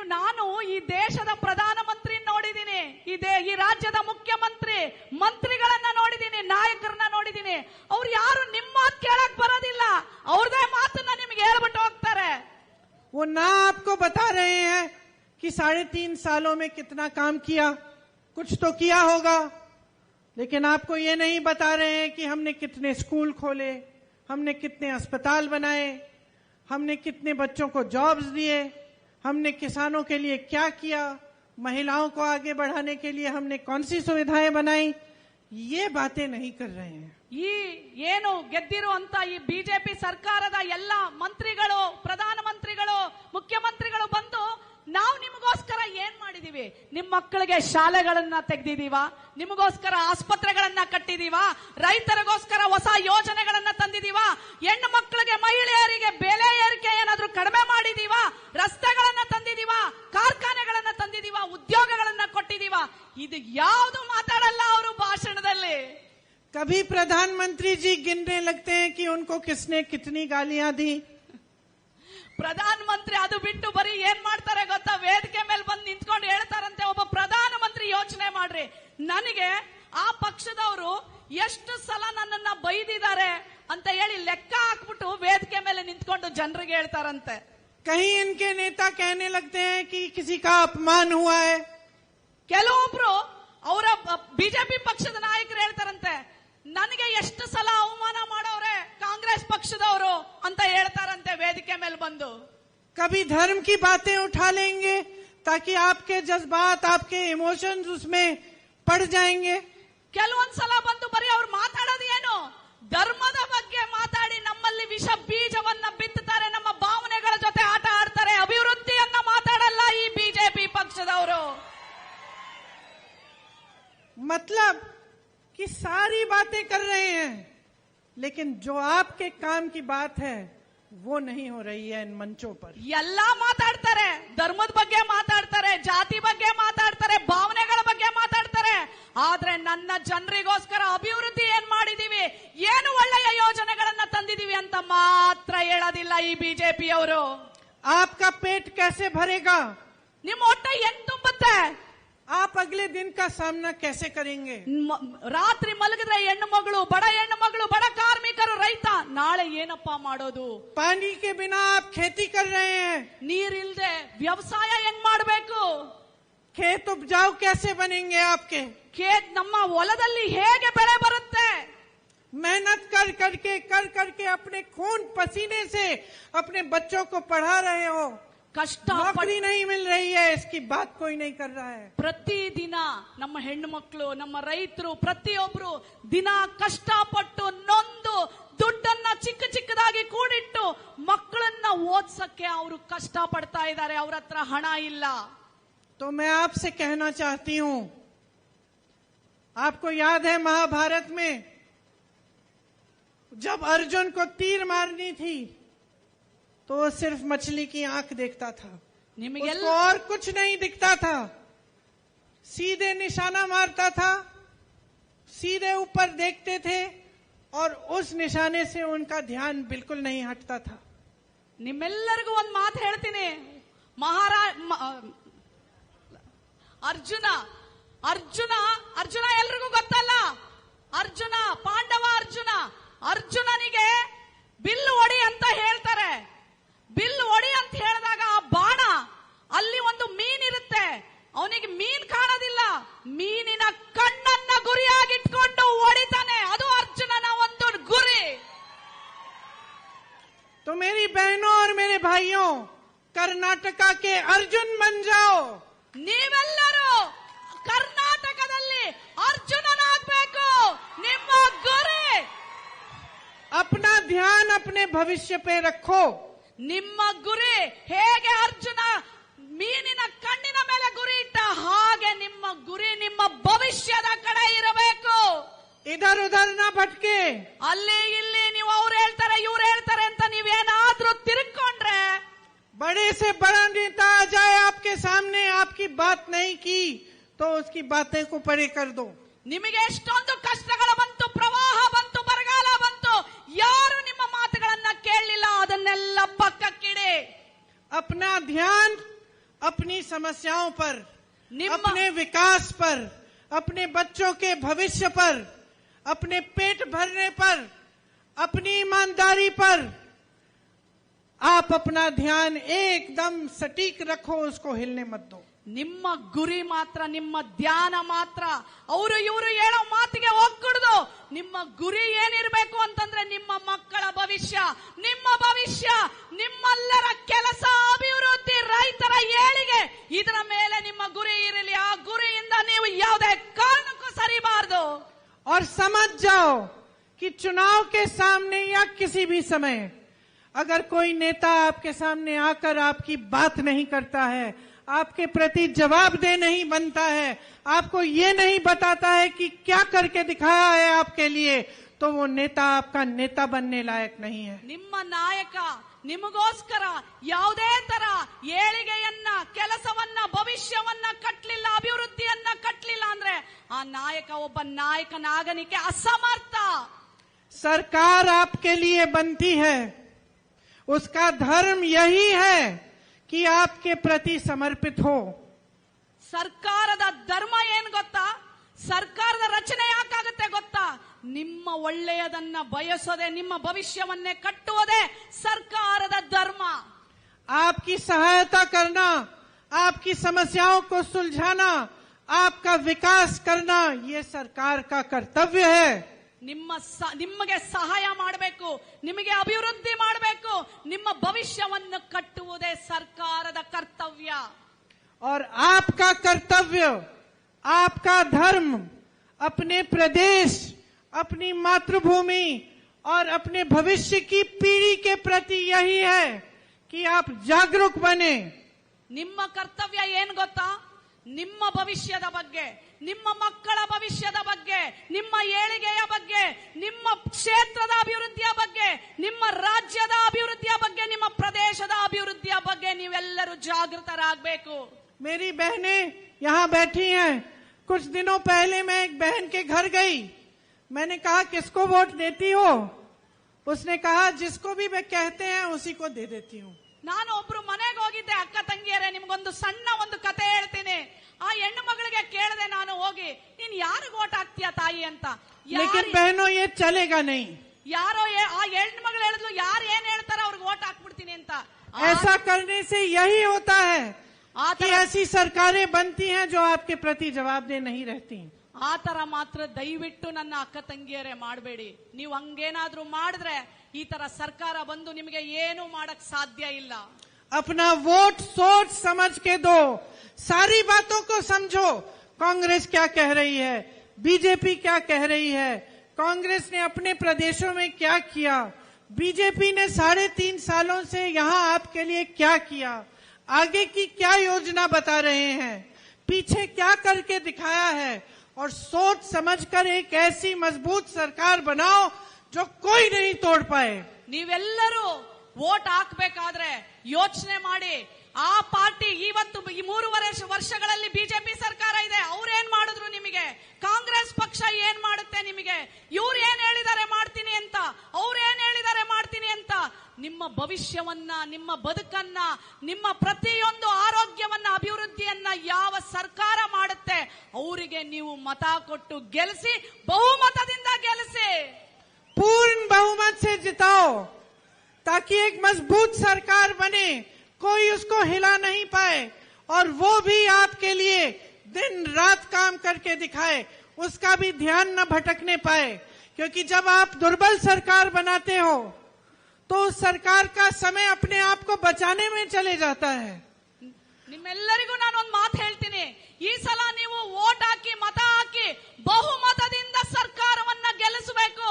ನಾನು ಈ ದೇಶದ ಪ್ರಧಾನಮಂತ್ರಿನ ನೋಡಿದೀನಿ, ಈ ರಾಜ್ಯದ ಮುಖ್ಯಮಂತ್ರಿ ಮಂತ್ರಿಗಳನ್ನ ನೋಡಿದೀನಿ, ನಾಯಕರನ್ನ ನೋಡಿದೀನಿ. ಅವ್ರು ಯಾರು ನಿಮ್ಮ ಮಾತು ಕೇಳಕ್ ಬರೋದಿಲ್ಲ, ಅವ್ರದೇ ಮಾತನ್ನ ನಿಮ್ಗೆ ಹೇಳ್ಬಿಟ್ಟು ಹೋಗ್ತಾರೆ. वो ना आपको बता रहे हैं कि 3.5 सालों में कितना काम किया, कुछ तो किया होगा, लेकिन आपको ये नहीं बता रहे हैं कि हमने कितने स्कूल खोले, हमने कितने अस्पताल बनाए, हमने कितने बच्चों को जॉब्स दिए, हमने किसानों के लिए क्या किया, महिलाओं को आगे बढ़ाने के लिए हमने कौन सी सुविधाएं बनाई. ये बातें नहीं कर रहे हैं. ಈ ಏನು ಗೆದ್ದಿರುವಂತ ಈ ಬಿಜೆಪಿ ಸರ್ಕಾರದ ಎಲ್ಲ ಮಂತ್ರಿಗಳು, ಪ್ರಧಾನ ಮಂತ್ರಿಗಳು, ಮುಖ್ಯಮಂತ್ರಿಗಳು ಬಂದು ನಾವು ನಿಮಗೋಸ್ಕರ ಏನ್ ಮಾಡಿದೀವಿ, ನಿಮ್ಮ ಮಕ್ಕಳಿಗೆ ಶಾಲೆಗಳನ್ನ ತೆಗೆದಿದೀವ, ನಿಮಗೋಸ್ಕರ ಆಸ್ಪತ್ರೆಗಳನ್ನ ಕಟ್ಟಿದೀವ, ರೈತರಿಗೋಸ್ಕರ ಹೊಸ ಯೋಜನೆಗಳನ್ನ ತಂದಿದೀವ, ಹೆಣ್ಣು ಮಕ್ಕಳಿಗೆ ಮಹಿಳೆಯರಿಗೆ ಬೆಲೆ ಏರಿಕೆ ಏನಾದ್ರೂ ಕಡಿಮೆ ಮಾಡಿದೀವ, ರಸ್ತೆಗಳನ್ನ ತಂದಿದೀವ, ಕಾರ್ಖಾನೆಗಳನ್ನ ತಂದಿದೀವ, ಉದ್ಯೋಗಗಳನ್ನ ಕೊಟ್ಟಿದೀವ. ಇದು ಯಾವುದು ಮಾತಾಡಲ್ಲ ಅವರು ಭಾಷಣದಲ್ಲಿ. कभी प्रधानमंत्री जी गिनने लगते हैं कि उनको किसने कितनी गालियां दी. ಪ್ರಧಾನ ಮಂತ್ರಿ ಅದು ಬಿಟ್ಟು ಬರೀ ಏನ್ ಮಾಡ್ತಾರೆ ಗೊತ್ತಾ, ವೇದಿಕೆ ಮೇಲೆ ಬಂದು ನಿಂತ್ಕೊಂಡು ಹೇಳ್ತಾರಂತೆ, ಒಬ್ಬ ಪ್ರಧಾನ ಮಂತ್ರಿ ಯೋಚನೆ ಮಾಡ್ರಿ, ನನಗೆ ಆ ಪಕ್ಷದವರು ಎಷ್ಟು ಸಲ ನನ್ನನ್ನ ಬೈದಿದ್ದಾರೆ ಅಂತ ಹೇಳಿ ಲೆಕ್ಕ ಹಾಕ್ಬಿಟ್ಟು ವೇದಿಕೆ ಮೇಲೆ ನಿಂತ್ಕೊಂಡು ಜನರಿಗೆ ಹೇಳ್ತಾರಂತೆ. कहीं इनके नेता कहने लगते हैं कि किसी का अपमान हुआ है. ಕೆಲವೊಬ್ರು ಅವರ ಬಿಜೆಪಿ ಪಕ್ಷದ ನಾಯಕರು ಹೇಳ್ತಾರಂತೆ, ನನಗೆ ಎಷ್ಟು ಸಲ ಅವಮಾನ ಮಾಡೋರೆ ಕಾಂಗ್ರೆಸ್ ಪಕ್ಷದವರು ಅಂತ ಹೇಳ್ತಾರಂತೆ ವೇದಿಕೆ ಮೇಲೆ ಬಂದು. कभी धर्म की बातें उठा लेंगे ताकि आपके जज्बात, आपके इमोशंस उसमें पड़ जाएंगे. ಕೆಲವೊಂದ್ಸಲ ಬಂದು ಬರೀ ಅವ್ರು ಮಾತಾಡೋದು ಏನು, ಧರ್ಮದ ಬಗ್ಗೆ ಮಾತಾಡಿ ನಮ್ಮಲ್ಲಿ ವಿಷ ಬೀಜವನ್ನ ಬಿತ್ತುತ್ತಾರೆ, ನಮ್ಮ ಭಾವನೆಗಳ ಜೊತೆ ಆಟ ಆಡ್ತಾರೆ. ಅಭಿವೃದ್ಧಿಯನ್ನ ಮಾತಾಡಲ್ಲ ಈ ಬಿಜೆಪಿ ಪಕ್ಷದವರು. मतलब कि सारी बातें कर रहे हैं, लेकिन जो आपके काम की बात है वो नहीं हो रही है इन मंचों पर. ಎಲ್ಲಾ ಮಾತಾಡ್ತಾರೆ, ಧರ್ಮದ ಬಗ್ಗೆ ಮಾತಾಡ್ತಾರೆ, ಜಾತಿ ಬಗ್ಗೆ ಮಾತಾಡ್ತಾರೆ, ಭಾವನೆಗಳ ಬಗ್ಗೆ ಮಾತಾಡ್ತಾರೆ. ಆದ್ರೆ ನನ್ನ ಜನರಿಗೋಸ್ಕರ ಅಭಿವೃದ್ಧಿ ಏನ್ ಮಾಡಿದೀವಿ, ಏನು ಒಳ್ಳೆಯ ಯೋಜನೆಗಳನ್ನ ತಂದಿದೀವಿ ಅಂತ ಮಾತ್ರ ಹೇಳೋದಿಲ್ಲ ಈ ಬಿಜೆಪಿ ಅವರು. आपका पेट कैसे भरेगा, ನಿಮ್ಮ ಹೊಟ್ಟೆ ಹೆಂಗ್ ತುಂಬುತ್ತೆ, आप अगले दिन का सामना कैसे करेंगे. ರಾತ್ರಿ ಮಲಗಿದ್ರೆ ಹೆಣ್ಣು ಮಗಳು, ಬಡ ಹೆಣ್ಣು ಮಗಳು, ಬಡ ಕಾರ್ಮಿಕರು, ರೈತ ನಾಳೆ ಏನಪ್ಪಾ ಮಾಡೋದು. पानी के बिना आप खेती कर रहे हैं, ನೀರಿಲ್ದೆ ವ್ಯವಸಾಯ ಹೆಂಗ್ ಮಾಡಬೇಕು, खेत उपजाऊ कैसे बनेंगे आपके. ನಮ್ಮ ಹೊಲದಲ್ಲಿ ಹೇಗೆ ಬೆಳೆ ಬರುತ್ತೆ. मेहनत कर करके अपने खून पसीने से अपने बच्चों को पढ़ा रहे हो, ಕಷ್ಟ नौकरी नहीं मिल रही है, इसकी बात कोई नहीं कर रहा है. ಪ್ರತಿದಿನ ನಮ್ಮ ಹೆಣ್ಣು ಮಕ್ಕಳು, ನಮ್ಮ ರೈತರು ಪ್ರತಿಯೊಬ್ರು ದಿನ ಕಷ್ಟಪಟ್ಟು ನೊಂದು ದುಡ್ಡನ್ನ ಚಿಕ್ಕ ಚಿಕ್ಕದಾಗಿ ಕೂಡಿಟ್ಟು ಮಕ್ಕಳನ್ನ ಓದ್ಸಕ್ಕೆ ಅವರು ಕಷ್ಟ ಪಡ್ತಾ ಇದ್ದಾರೆ. ಅವ್ರ ಹತ್ರ ಹಣ ಇಲ್ಲ. तो मैं आपसे कहना चाहती हूं, आपको याद है महाभारत में जब अर्जुन को तीर मारनी थी तो वो सिर्फ मछली की आंख देखता था, उसको और कुछ नहीं दिखता था. सीधे निशाना मारता था, सीधे ऊपर देखते थे और उस निशाने से उनका ध्यान बिल्कुल नहीं हटता था. ನಿಮ್ಮೆಲ್ಲರಿಗೂ ಒಂದು ಮಾತು ಹೇಳ್ತೀನಿ. ಅರ್ಜುನ ಎಲ್ರಿಗೂ ಗೊತ್ತಲ್ಲ, ಅರ್ಜುನ ಪಾಂಡವ ಅರ್ಜುನನಿಗೆ ಬಿಲ್ಲು ಹೊಡಿ ಅಂತ ಹೇಳ್ತಾರೆ. ಬಿಲ್ಲು ಹೊಡಿ ಅಂತ ಹೇಳಿದಾಗ ಆ ಬಾಣ ಅಲ್ಲಿ ಒಂದು ಮೀನಿರುತ್ತೆ, ಅವನಿಗೆ ಮೀನ್ ಕಾಣೋದಿಲ್ಲ, ಮೀನಿನ ಕಣ್ಣನ್ನ ಗುರಿಯಾಗಿಟ್ಕೊಂಡು ಹೊಡಿತಾನೆ. ಅದು ಅರ್ಜುನನ ಒಂದು ಗುರಿ. तो मेरी बहनों और मेरे भाइयों, कर्नाटका के अर्जुन बन जाओ. ನೀವೆಲ್ಲರೂ ಕರ್ನಾಟಕದಲ್ಲಿ ಅರ್ಜುನನಾಗಬೇಕು. ನಿಮ್ಮ ಗುರಿ, अपना ध्यान अपने भविष्य पे रखो. ನಿಮ್ಮ ಗುರಿ ಹೇಗೆ ಅರ್ಜುನ ಮೀನಿನ ಕಣ್ಣಿನ ಮೇಲೆ ಗುರಿ ಇಟ್ಟ ಹಾಗೆ ನಿಮ್ಮ ಗುರಿ ನಿಮ್ಮ ಭವಿಷ್ಯದ ಕಡೆ ಇರಬೇಕು. इधर उधर ना भटके. ಅಲ್ಲಿ ಇಲ್ಲಿ ನೀವು ಅವ್ರು ಹೇಳ್ತಾರೆ ಇವ್ರು ಹೇಳ್ತಾರೆ ಅಂತ ನೀವೇನಾದ್ರೂ ತಿರುಗ್ಕೊಂಡ್ರೆ, बड़े से बड़ा नेता आ जाए आपके सामने, आपकी बात नहीं की तो उसकी बातें को परे कर दो. ನಿಮಗೆ ಎಷ್ಟೊಂದು ಕಷ್ಟಗಳು ಬಂತು, ಪ್ರವಾಹ ಬಂತು, ಬರಗಾಲ ಬಂತು, ಯಾರು ನಿಮ್ಮ ಮಾತುಗಳನ್ನ ಕೇಳಲಿಲ್ಲ, ಅದನ್ನೆಲ್ಲ ಪಕ್ಕಕ್ಕಿಡಿ. अपना ध्यान अपनी समस्याओं पर, अपने विकास पर, अपने बच्चों के भविष्य पर, अपने पेट भरने पर, अपनी ईमानदारी पर आप अपना ध्यान एकदम सटीक रखो, उसको हिलने मत दो। ನಿಮ್ಮ ಗುರಿ ಮಾತ್ರ, ನಿಮ್ಮ ಧ್ಯಾನ ಮಾತ್ರ ಅವರು ಇವರು ಹೇಳೋ ಮಾತಿಗೆ ಹೋಗ್ಕೂಡ್ದು. ನಿಮ್ಮ ಗುರಿ ಏನಿರ್ಬೇಕು ಅಂತಂದ್ರೆ ನಿಮ್ಮ ಮಕ್ಕಳ ಭವಿಷ್ಯ, ನಿಮ್ಮ ಭವಿಷ್ಯ, ನಿಮ್ಮೆಲ್ಲರ ಕೆಲಸ, ಅಭಿವೃದ್ಧಿ, ರೈತರ ಏಳಿಗೆ, ಇದರ ಮೇಲೆ ನಿಮ್ಮ ಗುರಿ ಇರಲಿ. ಆ ಗುರಿಯಿಂದ ನೀವು ಯಾವುದೇ ಕಾರಣಕ್ಕೂ ಸರಿಬಾರದು. और समझ जाओ कि चुनाव के सामने या किसी भी समय अगर कोई नेता आपके सामने आकर आपकी बात नहीं करता है, आपके प्रति जवाबदेह नहीं बनता है, आपको ये नहीं बताता है कि क्या करके दिखाया है आपके लिए, तो वो नेता आपका नेता बनने लायक नहीं है। ನಿಮ್ಮ ನಾಯಕ ನಿಮಗೋಸ್ಕರ ಯಾವುದೇ ತರ ಏಳಿಗೆಯನ್ನ, ಕೆಲಸವನ್ನ, ಭವಿಷ್ಯವನ್ನ ಕಟ್ಟಲಿಲ್ಲ, ಅಭಿವೃದ್ಧಿಯನ್ನ ಕಟ್ಟಲಿಲ್ಲ ಅಂದ್ರೆ ಆ ನಾಯಕ ಒಬ್ಬ ನಾಯಕನಾಗಲಿಕ್ಕೆ ಅಸಮರ್ಥ. सरकार आपके लिए बनती है, उसका धर्म यही है कि आपके प्रति समर्पित हो। ಸರ್ಕಾರದ ಧರ್ಮ ಏನ್ ಗೊತ್ತಾ? ಸರ್ಕಾರದ ರಚನೆ ಯಾಕಾಗುತ್ತೆ ಗೊತ್ತಾ? ನಿಮ್ಮ ಒಳ್ಳೆಯದನ್ನ ಬಯಸೋದೆ, ನಿಮ್ಮ ಭವಿಷ್ಯವನ್ನೇ ಕಟ್ಟುವುದೇ ಸರ್ಕಾರದ ಧರ್ಮ. आपकी सहायता करना, आपकी समस्याओं को सुलझाना, आपका विकास करना, ये सरकार का कर्तव्य है। ನಿಮಗೆ ಸಹಾಯ ಮಾಡಬೇಕು, ನಿಮಗೆ ಅಭಿವೃದ್ಧಿ ಮಾಡಬೇಕು, ನಿಮ್ಮ ಭವಿಷ್ಯವನ್ನು ಕಟ್ಟುವುದೇ ಸರ್ಕಾರದ ಕರ್ತವ್ಯ. और आपका कर्तव्य, आपका धर्म अपने प्रदेश, अपनी मातृभूमि और अपने भविष्य की पीढ़ी के प्रति यही है कि आप जागरूक बने। ನಿಮ್ಮ ಕರ್ತವ್ಯ ಏನ್ ಗೊತ್ತಾ? ನಿಮ್ಮ ಭವಿಷ್ಯದ ಬಗ್ಗೆ, ನಿಮ್ಮ ಮಕ್ಕಳ ಭವಿಷ್ಯದ ಬಗ್ಗೆ, ನಿಮ್ಮ ಏಳಿಗೆಯ ಬಗ್ಗೆ, ನಿಮ್ಮ ಕ್ಷೇತ್ರದ ಅಭಿವೃದ್ಧಿಯ ಬಗ್ಗೆ, ನಿಮ್ಮ ರಾಜ್ಯದ ಅಭಿವೃದ್ಧಿಯ ಬಗ್ಗೆ, ನಿಮ್ಮ ಪ್ರದೇಶದ ಅಭಿವೃದ್ಧಿಯ ಬಗ್ಗೆ ನೀವೆಲ್ಲರೂ ಜಾಗೃತರಾಗಬೇಕು. मेरी बहनें यहाँ बैठी हैं। कुछ दिनों पहले मैं एक बहन के घर गई। मैंने कहा किसको वोट देती हो? उसने कहा जिसको भी वे कहते हैं उसी को दे देती हूँ। ನಾನು ಒಬ್ರು ಮನೆಗೆ ಹೋಗಿದ್ದೆ. ಅಕ್ಕ ತಂಗಿಯರೇ, ನಿಮ್ಗೊಂದು ಸಣ್ಣ ಒಂದು ಕತೆ ಹೇಳ್ತೀನಿ. ಆ ಹೆಣ್ಣು ಮಗಳಿಗೆ ಕೇಳಿದೆ ನಾನು ಹೋಗಿ, ನೀನ್ ಯಾರಿಗೆ ಓಟ್ ಹಾಕ್ತೀಯ ತಾಯಿ ಅಂತ. लेकिन बहनों ये चलेगा नहीं। ಯಾರೋ ಆ ಹೆಣ್ಣು ಮಗಳು ಹೇಳಿದ್ಲು, ಯಾರು ಏನ್ ಹೇಳ್ತಾರ ಅವ್ರಿಗೆ ಓಟ್ ಹಾಕ್ಬಿಡ್ತೀನಿ ಅಂತ. ऐसा करने से यही होता है कि ऐसी सरकारें बनती हैं जो आपके प्रति जवाबदेह नहीं रहती। ಆ ತರ ಮಾತ್ರ ದಯವಿಟ್ಟು ನನ್ನ ಅಕ್ಕ ತಂಗಿಯರೇ ಮಾಡಬೇಡಿ. ನೀವು ಹಂಗೇನಾದ್ರೂ ಮಾಡಿದ್ರೆ ಈ ತರ ಸರ್ಕಾರ ಬಂದು ನಿಮಗೆ ಏನು ಮಾಡಕ್ ಸಾಧ್ಯ ಇಲ್ಲ. अपना वोट सोच समझ के दो, सारी बातों को समझो। कांग्रेस क्या कह रही है, बीजेपी क्या कह रही है, कांग्रेस ने अपने प्रदेशों में क्या किया, बीजेपी ने 3.5 सालों से यहाँ आपके लिए क्या किया, आगे की क्या योजना बता रहे हैं, पीछे क्या करके दिखाया है, और सोच समझकर एक ऐसी मजबूत सरकार बनाओ जो कोई नहीं तोड़ पाए। ನೀವೆಲ್ಲರೂ ವೋಟ್ ಹಾಕ್ಬೇಕಾದ್ರೆ ಯೋಚನೆ ಮಾಡಿ. ಆ ಪಾರ್ಟಿ ಇವತ್ತು ಈ 3.5 ವರ್ಷಗಳಲ್ಲಿ ಬಿಜೆಪಿ ಸರ್ಕಾರ ಇದೆ, ಅವ್ರೇನ್ ಮಾಡಿದ್ರು ನಿಮಗೆ? ಕಾಂಗ್ರೆಸ್ ಪಕ್ಷ ಏನ್ ಮಾಡುತ್ತೆ ನಿಮಗೆ? ಇವ್ರು ಏನ್ ಹೇಳಿದ್ದಾರೆ ಮಾಡ್ತೀನಿ ಅಂತ, ಅವ್ರು ಏನ್ ಹೇಳಿದ್ದಾರೆ ಮಾಡ್ತೀನಿ ಅಂತ. ನಿಮ್ಮ ಭವಿಷ್ಯವನ್ನ, ನಿಮ್ಮ ಬದುಕನ್ನ, ನಿಮ್ಮ ಪ್ರತಿಯೊಂದು ಆರೋಗ್ಯವನ್ನ, ಅಭಿವೃದ್ಧಿಯನ್ನ ಯಾವ ಸರ್ಕಾರ ಮಾಡುತ್ತೆ ಅವರಿಗೆ ನೀವು ಮತ ಕೊಟ್ಟು ಗೆಲ್ಲಿಸಿ, ಬಹುಮತದಿಂದ ಗೆಲ್ಲಿಸಿ. पूर्ण बहुमत से जिताओ ताकि एक मजबूत सरकार बने, कोई उसको हिला नहीं पाए, और वो भी आपके लिए दिन रात काम करके दिखाए, उसका भी ध्यान न भटकने पाए। क्योंकि जब आप दुर्बल सरकार बनाते हो तो उस सरकार का समय अपने आप को बचाने में चले जाता है। ನಿಮ್ಮೆಲ್ಲರಿಗೂ ನಾನೊಂದು ಮಾತು ಹೇಳ್ತೀನಿ. ಈ ಸಲ ನೀವು ವೋಟ್ ಹಾಕಿ, ಮತ ಹಾಕಿ, ಬಹುಮತದಿಂದ ಸರ್ಕಾರವನ್ನ ಗೆಲ್ಲಿಸಬೇಕು.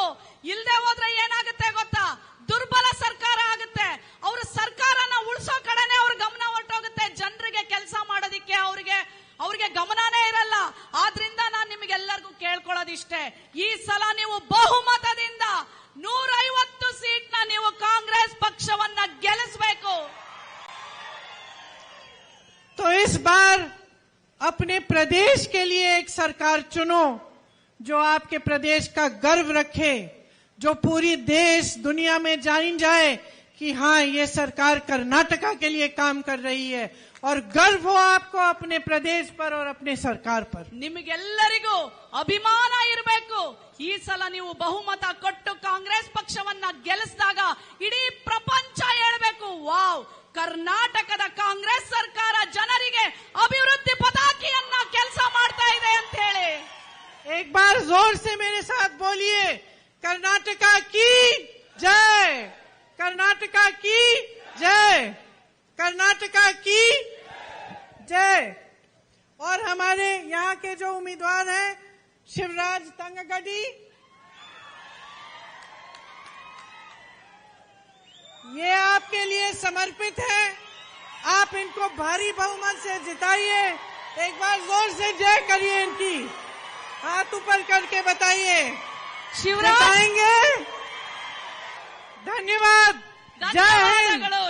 ಇಲ್ಲದೆ ಹೋದ್ರೆ ಏನಾಗುತ್ತೆ ಗೊತ್ತಾ? ದುರ್ಬಲ ಸರ್ಕಾರ ಆಗುತ್ತೆ. ಅವ್ರ ಸರ್ಕಾರನ ಉಳಿಸೋ ಕಡೆನೆ ಅವ್ರ ಗಮನ ಹೊರಟೋಗುತ್ತೆ. ಜನರಿಗೆ ಕೆಲಸ ಮಾಡೋದಿಕ್ಕೆ ಅವ್ರಿಗೆ ಗಮನನೇ ಇರಲ್ಲ. ಆದ್ರಿಂದ ನಾನು ನಿಮಗೆಲ್ಲರಿಗೂ ಕೇಳ್ಕೊಳ್ಳೋದಿಷ್ಟೇ, ಈ ಸಲ ನೀವು ಬಹುಮತದಿಂದ 150 ಸೀಟ್ನ ನೀವು ಕಾಂಗ್ರೆಸ್ ಪಕ್ಷವನ್ನ ಗೆಲ್ಲಿಸಬೇಕು. तो इस बार अपने प्रदेश के लिए एक सरकार चुनो जो आपके प्रदेश का गर्व रखे, जो पूरी देश दुनिया में जान जाए कि हाँ, ये सरकार कर्नाटका के लिए काम कर रही है और गर्व हो आपको अपने प्रदेश पर और अपने सरकार पर। ನಿಮಗೆಲ್ಲರಿಗೂ ಅಭಿಮಾನ ಇರಬೇಕು. ಈ ಸಲ ನೀವು ಬಹುಮತ ಕೊಟ್ಟು ಕಾಂಗ್ರೆಸ್ ಪಕ್ಷವನ್ನ ಗೆಲ್ಲಿಸಿದಾಗ ಇಡೀ ಪ್ರಪಂಚ ಹೇಳಬೇಕು, ವಾವ್, ಕರ್ನಾಟಕದ ಕಾಂಗ್ರೆಸ್ ಸರ್ಕಾರ ಜನರಿಗೆ ಅಭಿವೃದ್ಧಿ ಪತಾಕಿಯನ್ನ ಕೆಲಸ ಮಾಡ್ತಾ ಇದೆ ಅಂತ ಹೇಳಿ. एक बार जोर से मेरे साथ बोलिए, कर्नाटका की जय, कर्नाटका की जय, कर्नाटका की जय। और हमारे यहाँ के जो उम्मीदवार हैं, शिवराज तंगगडी, ये आपके लिए समर्पित है। आप इनको भारी बहुमत से जिताइए। एक बार जोर से जय करिए इनकी, हाथ ऊपर करके बताइए, ಶಿವರಾಜ್ बताएंगे। धन्यवाद। जय हिंद। ಧನ್ಯವಾದಗಳು.